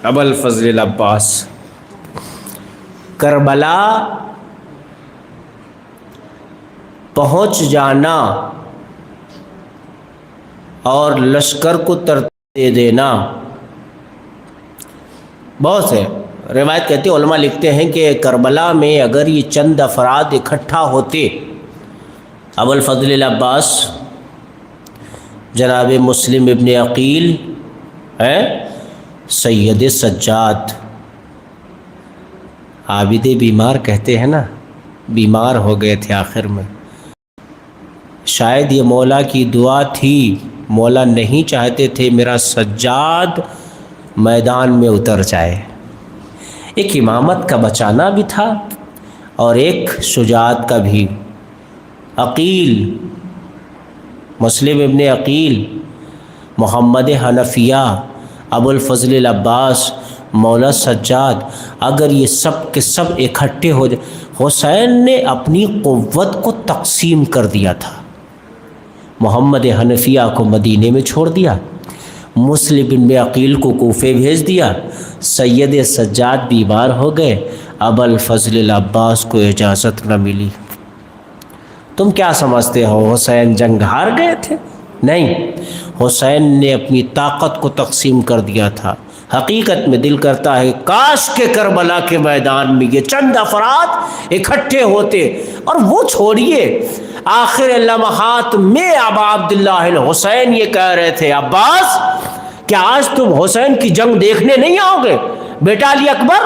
ابو الفضل العباس کربلا پہنچ جانا اور لشکر کو ترتیب دے دینا. بہت سے روایت کہتے ہیں، علماء لکھتے ہیں کہ کربلا میں اگر یہ چند افراد اکٹھا ہوتے، ابو الفضل العباس، جناب مسلم ابن عقیل، سید سجاد، عابد بیمار کہتے ہیں نا، بیمار ہو گئے تھے آخر میں. شاید یہ مولا کی دعا تھی، مولا نہیں چاہتے تھے میرا سجاد میدان میں اتر جائے. ایک امامت کا بچانا بھی تھا اور ایک شجاعت کا بھی. عقیل، مسلم ابن عقیل، محمد حنفیہ، ابو الفضل العباس، مولا سجاد، اگر یہ سب کے سب اکٹھے ہو جائے. حسین نے اپنی قوت کو تقسیم کر دیا تھا. محمد حنفیہ کو مدینے میں چھوڑ دیا، مسلم بن عقیل کو کوفے بھیج دیا، سید سجاد بیمار ہو گئے، ابو الفضل العباس کو اجازت نہ ملی. تم کیا سمجھتے ہو حسین جنگ ہار گئے تھے؟ نہیں، حسین نے اپنی طاقت کو تقسیم کر دیا تھا. حقیقت میں دل کرتا ہے کاش کے کربلا کے میدان میں یہ چند افراد اکٹھے ہوتے. اور وہ چھوڑیے، آخر لمحات میں ابا عبداللہ الحسین یہ کہہ رہے تھے، عباس کیا آج تم حسین کی جنگ دیکھنے نہیں آؤ گے؟ بیٹا علی اکبر،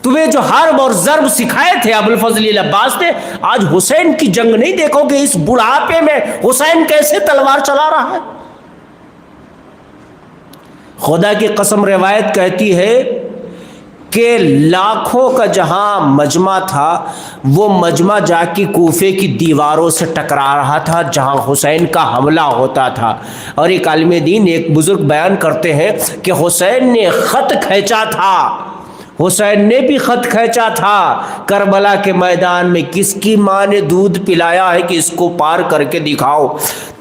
تمہیں جو حرب اور ضرب سکھائے تھے ابو الفضل العباس نے، آج حسین کی جنگ نہیں دیکھو گے؟ اس بڑھاپے میں حسین کیسے تلوار چلا رہا ہے؟ خدا کی قسم روایت کہتی ہے کہ لاکھوں کا جہاں مجمع تھا، وہ مجمع جا کے کوفے کی دیواروں سے ٹکرا رہا تھا جہاں حسین کا حملہ ہوتا تھا. اور ایک عالم دین، ایک بزرگ بیان کرتے ہیں کہ حسین نے خط کھینچا تھا، حسین نے بھی خط کھینچا تھا کربلا کے میدان میں، کس کی ماں نے دودھ پلایا ہے کہ اس کو پار کر کے دکھاؤ.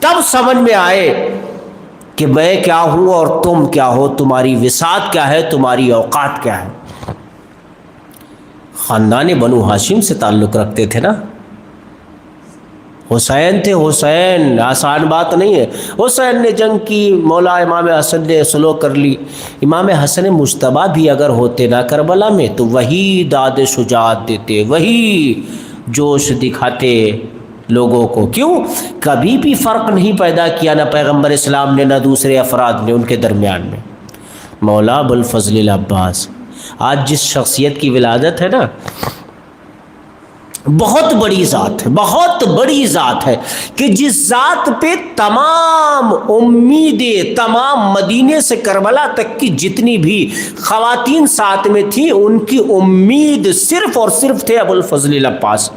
تب سمجھ میں آئے کہ میں کیا ہوں اور تم کیا ہو، تمہاری وسعت کیا ہے، تمہاری اوقات کیا ہے. خاندان بنو ہاشم سے تعلق رکھتے تھے نا، حسین تھے. حسین آسان بات نہیں ہے. حسین نے جنگ کی، مولا امام حسن نے سلو کر لی. امام حسن مجتبیٰ بھی اگر ہوتے نا کربلا میں تو وہی داد شجاعت دیتے، وہی جوش دکھاتے لوگوں کو. کیوں؟ کبھی بھی فرق نہیں پیدا کیا، نہ پیغمبر اسلام نے نہ دوسرے افراد نے ان کے درمیان میں. مولا ابو الفضل العباس، آج جس شخصیت کی ولادت ہے نا، بہت بڑی ذات ہے، بہت بڑی ذات ہے کہ جس ذات پہ تمام امیدیں، تمام مدینے سے کربلا تک کی جتنی بھی خواتین ساتھ میں تھیں، ان کی امید صرف اور صرف تھے ابو الفضل العباس.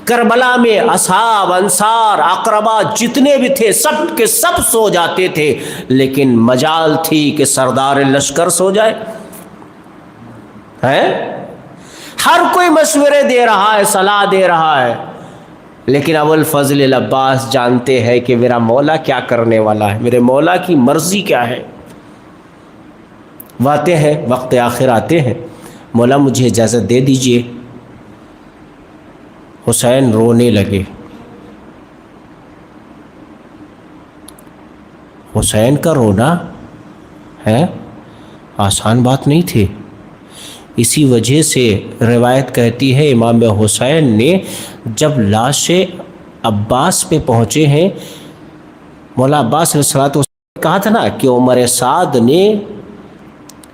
کربلا میں اصحاب، انصار، اقربا جتنے بھی تھے سب کے سب سو جاتے تھے، لیکن مجال تھی کہ سردار لشکر سو جائے. ہر کوئی مشورے دے رہا ہے، صلاح دے رہا ہے، لیکن ابو الفضل العباس جانتے ہیں کہ میرا مولا کیا کرنے والا ہے، میرے مولا کی مرضی کیا ہے. آتے ہیں وقت آخر، آتے ہیں، مولا مجھے اجازت دے دیجئے. حسین رونے لگے. حسین کا رونا ہے آسان بات نہیں تھی. اسی وجہ سے روایت کہتی ہے امام حسین نے جب لاش عباس پہ پہنچے ہیں، مولا عباس علیہ الصلوۃ والسلام کہا تھا نا کہ عمر سعد نے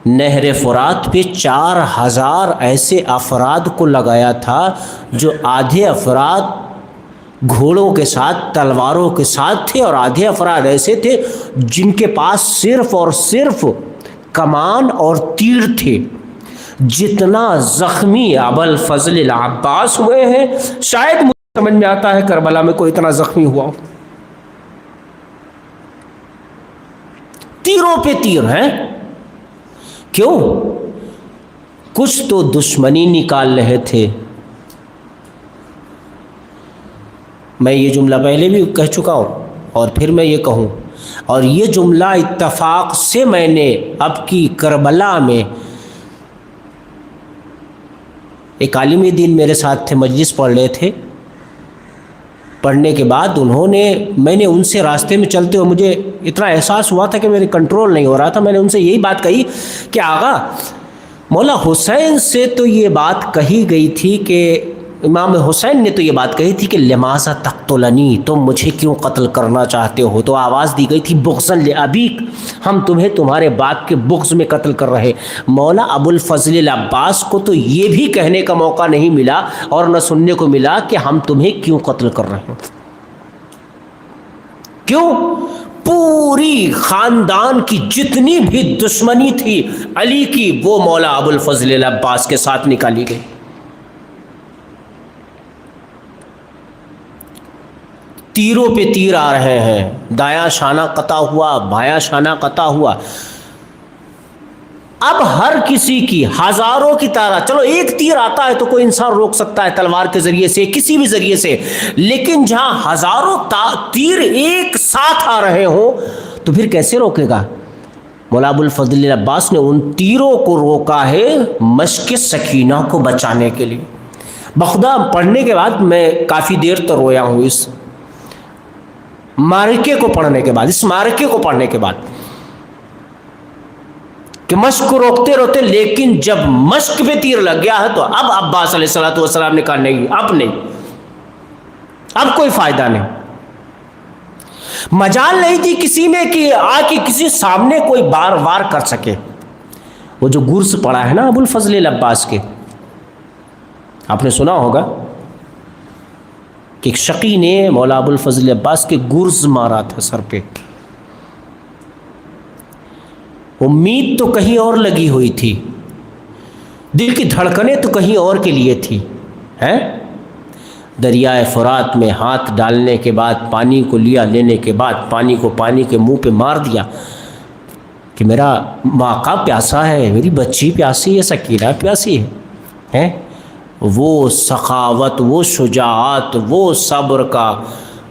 نہر فرات پہ 4000 ایسے افراد کو لگایا تھا، جو آدھے افراد گھوڑوں کے ساتھ، تلواروں کے ساتھ تھے، اور آدھے افراد ایسے تھے جن کے پاس صرف اور صرف کمان اور تیر تھے. جتنا زخمی ابو الفضل العباس ہوئے ہیں، شاید مجھے سمجھ میں آتا ہے کربلا میں کوئی اتنا زخمی ہوا ہو. تیروں پہ تیر ہیں. کیوں؟ کچھ تو دشمنی نکال رہے تھے. میں یہ جملہ پہلے بھی کہہ چکا ہوں اور پھر میں یہ کہوں، اور یہ جملہ اتفاق سے میں نے اب کی کربلا میں، ایک عالم دین میرے ساتھ تھے، مجلس پڑھ رہے تھے، پڑھنے کے بعد میں نے ان سے راستے میں چلتے ہوئے مجھے اتنا احساس ہوا تھا کہ میرے کنٹرول نہیں ہو رہا تھا. میں نے ان سے یہی بات کہی کہ آغا مولا حسین سے تو یہ بات کہی گئی تھی کہ امام حسین نے تو یہ بات کہی تھی کہ لماذا تقتلنی، تم مجھے کیوں قتل کرنا چاہتے ہو؟ تو آواز دی گئی تھی بغضا لابیک، ہم تمہیں تمہارے باپ کے بغض میں قتل کر رہے. مولا ابو الفضل العباس کو تو یہ بھی کہنے کا موقع نہیں ملا اور نہ سننے کو ملا کہ ہم تمہیں کیوں قتل کر رہے ہیں. کیوں؟ پوری خاندان کی جتنی بھی دشمنی تھی علی کی وہ مولا ابو الفضل العباس کے ساتھ نکالی گئی. تیروں پہ تیر آ رہے ہیں، دایاں شانہ قطع ہوا، بھایا شانہ قطع ہوا. اب ہر کسی کی ہزاروں کی طرح، چلو ایک تیر آتا ہے تو کوئی انسان روک سکتا ہے تلوار کے ذریعے سے، کسی بھی ذریعے سے، لیکن جہاں ہزاروں تیر ایک ساتھ آ رہے ہوں تو پھر کیسے روکے گا؟ مولا ابو الفضل العباس نے ان تیروں کو روکا ہے مشق سکینہ کو بچانے کے لیے. بخدا پڑھنے کے بعد میں کافی دیر تک رویا ہوں اس معرکے کو پڑھنے کے بعد، اس معرکے کو پڑھنے کے بعد، کہ مشق کو روکتے روکتے، لیکن جب مشق پہ تیر لگ گیا ہے تو اب عباس علیہ السلام نے کہا نہیں، اب نہیں، اب کوئی فائدہ نہیں. مجال نہیں تھی کسی میں کہ آ کے کسی سامنے کوئی بار وار کر سکے. وہ جو گرز پڑا ہے نا ابو الفضل العباس کے، آپ نے سنا ہوگا کہ ایک شقی نے مولا ابو الفضل عباس کے گرز مارا تھا سر پہ. امید تو کہیں اور لگی ہوئی تھی، دل کی دھڑکنیں تو کہیں اور کے لیے تھی. دریائے فرات میں ہاتھ ڈالنے کے بعد، پانی کو لینے کے بعد، پانی کو پانی کے منہ پہ مار دیا کہ میرا آقا پیاسا ہے، میری بچی پیاسی ہے، سکینہ پیاسی ہے. وہ سخاوت، وہ شجاعت، وہ صبر کا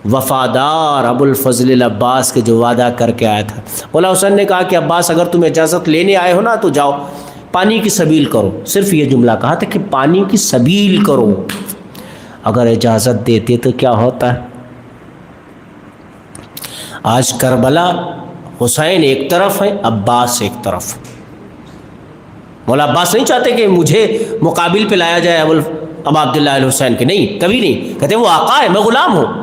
وفادار ابو الفضل العباس کے جو وعدہ کر کے آیا تھا. مولا حسین نے کہا کہ عباس اگر تم اجازت لینے آئے ہو نا تو جاؤ، پانی کی سبیل کرو. صرف یہ جملہ کہا تھا کہ پانی کی سبیل کرو. اگر اجازت دیتے تو کیا ہوتا ہے؟ آج کربلا حسین ایک طرف ہے، عباس ایک طرف. مولا عباس نہیں چاہتے کہ مجھے مقابل پہ لایا جائے ابا عبداللہ الحسین کے، نہیں، کبھی نہیں. کہتے وہ آقا ہے، میں غلام ہوں.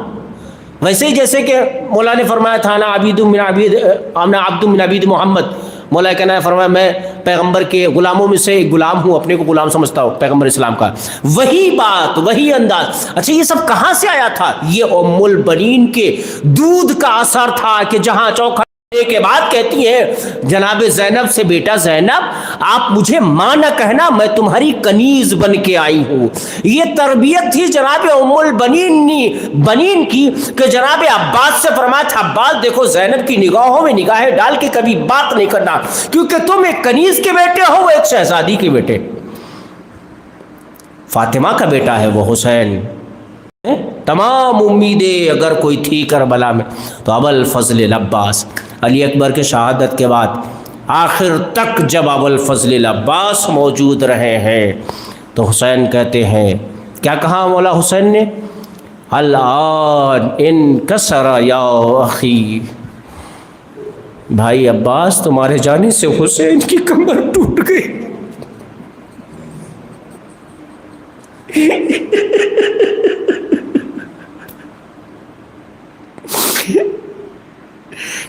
ویسے ہی جیسے کہ مولا نے فرمایا تھا نا عبد من عبید محمد، مولا کہنا ہے فرمایا میں پیغمبر کے غلاموں میں سے ایک غلام ہوں، اپنے کو غلام سمجھتا ہوں پیغمبر اسلام کا. وہی بات، وہی انداز. اچھا یہ سب کہاں سے آیا تھا؟ یہ ام البنین کے دودھ کا اثر تھا کہ جہاں چوکھا کے بعد کہتی ہے جناب زینب سے، بیٹا زینب آپ مجھے ماں نہ کہنا، میں تمہاری کنیز بن کے آئی ہوں. یہ تربیت تھی جناب ام البنین کی کہ جناب عباس سے فرمایا تھا عباس دیکھو زینب کی نگاہوں میں نگاہیں ڈال کے کبھی بات نہیں کرنا، کیونکہ تم ایک کنیز کے بیٹے ہو، وہ ایک شہزادی کے بیٹے. فاطمہ کا بیٹا ہے وہ حسین. تمام امیدیں اگر کوئی تھی کربلا میں تو ابو الفضل العباس. علی اکبر کے شہادت کے بعد آخر تک جب ابو الفضل العباس موجود رہے ہیں تو حسین کہتے ہیں، کیا کہا مولا حسین نے؟ الآن انکسر یا اخی، بھائی عباس تمہارے جانے سے حسین کی کمر ٹوٹ گئی.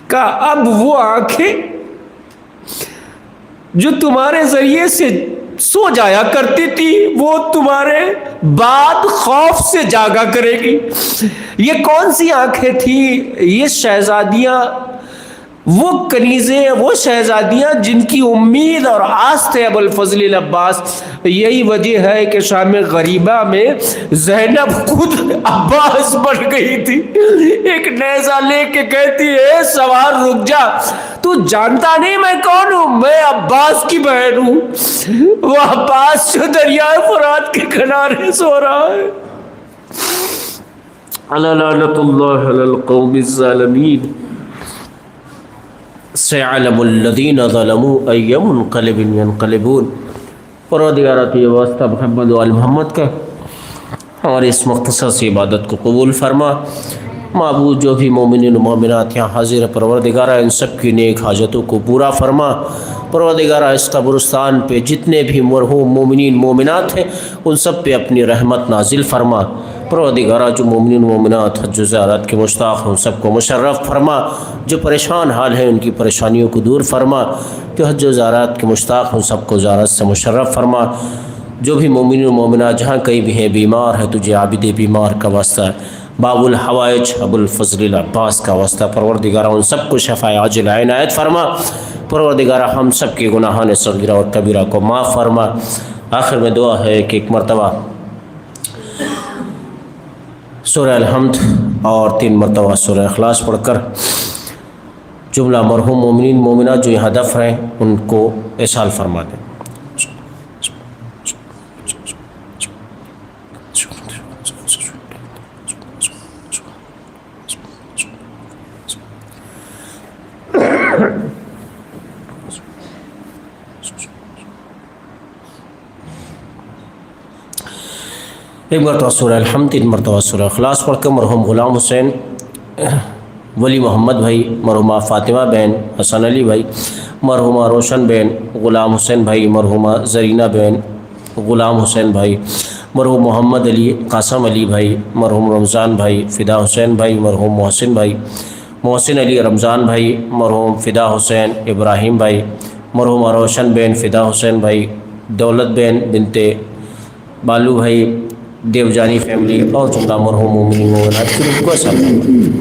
کہ اب وہ آنکھیں جو تمہارے ذریعے سے سو جایا کرتی تھی وہ تمہارے بعد خوف سے جاگا کرے گی. یہ کون سی آنکھیں تھیں؟ یہ شہزادیاں، وہ کنیزیں، وہ شہزادیاں جن کی امید اور آس تھے ابو الفضل العباس. یہی وجہ ہے کہ شام غریبہ میں زینب خود عباس بن گئی تھی. ایک نیزہ لے کے کہتی ہے سوار رک جا، تو جانتا نہیں میں کون ہوں؟ میں عباس کی بہن ہوں. وہ عباس جو دریائے فرات کے کنارے سو رہا ہے. لعنت اللہ علی القوم الظالمین. سيعلم الذين ظلموا أي منقلب ينقلبون. پروردگارہ تو یہ واسطہ محمد و آل محمد کا ہماری اس مختصر سی عبادت کو قبول فرما۔ معبود جو بھی مومنین و مومنات یہاں حاضر پروردگارہ ان سب کی نیک حاجتوں کو پورا فرما۔ پروردگارہ اس قبرستان پہ جتنے بھی مرحوم مومنین مومنات ہیں ان سب پہ اپنی رحمت نازل فرما۔ پروردگارہ جو مومنین مومنات حج و زیارت کے مشتاق ہیں ان سب کو مشرف فرما۔ جو پریشان حال ہیں ان کی پریشانیوں کو دور فرما۔ جو حج و زیارت کے مشتاق ہیں ان سب کو زیارت سے مشرف فرما۔ جو بھی مومنین و مومنات جہاں کہیں بھی ہیں بیمار ہے تجھے عابد بیمار کا واسطہ ہے، باب الحوائج ابو الفضل العباس کا واسطہ پروردگارہ ان سب کو شفاء عاجل عنایت فرما۔ پروردگارہ ہم سب کے گناہان صغیرہ اور کبیرہ کو معاف فرما۔ آخر میں دعا ہے کہ ایک مرتبہ سورہ الحمد اور 3 مرتبہ سورہ اخلاص پڑھ کر جملہ مرحوم مومنین مومنات جو یہاں دفن ہیں ان کو احسال فرما دیں۔ ایک مرتبہ سورہ الحمد، 3 مرتبہ سورہ اخلاص پڑھ کر مرحوم غلام حسین ولی محمد بھائی، مرحومہ فاطمہ بہن، حسن علی بھائی، مرحومہ روشن بہن، غلام حسین بھائی، مرحومہ زرینہ بہن، غلام حسین بھائی، مرحوم محمد علی، قاسم علی بھائی، مرحوم رمضان بھائی، فدا حسین بھائی، مرحوم محسن بھائی، محسن علی رمضان بھائی، مرحوم فدا حسین ابراہیم بھائی، مرحومہ روشن بہن، فدا حسین بھائی، دولت بہن بنت بالو بھائی، دیوجانی فیملی اور جملہ مرحوم مومنین مومنات کی روح کو سلام۔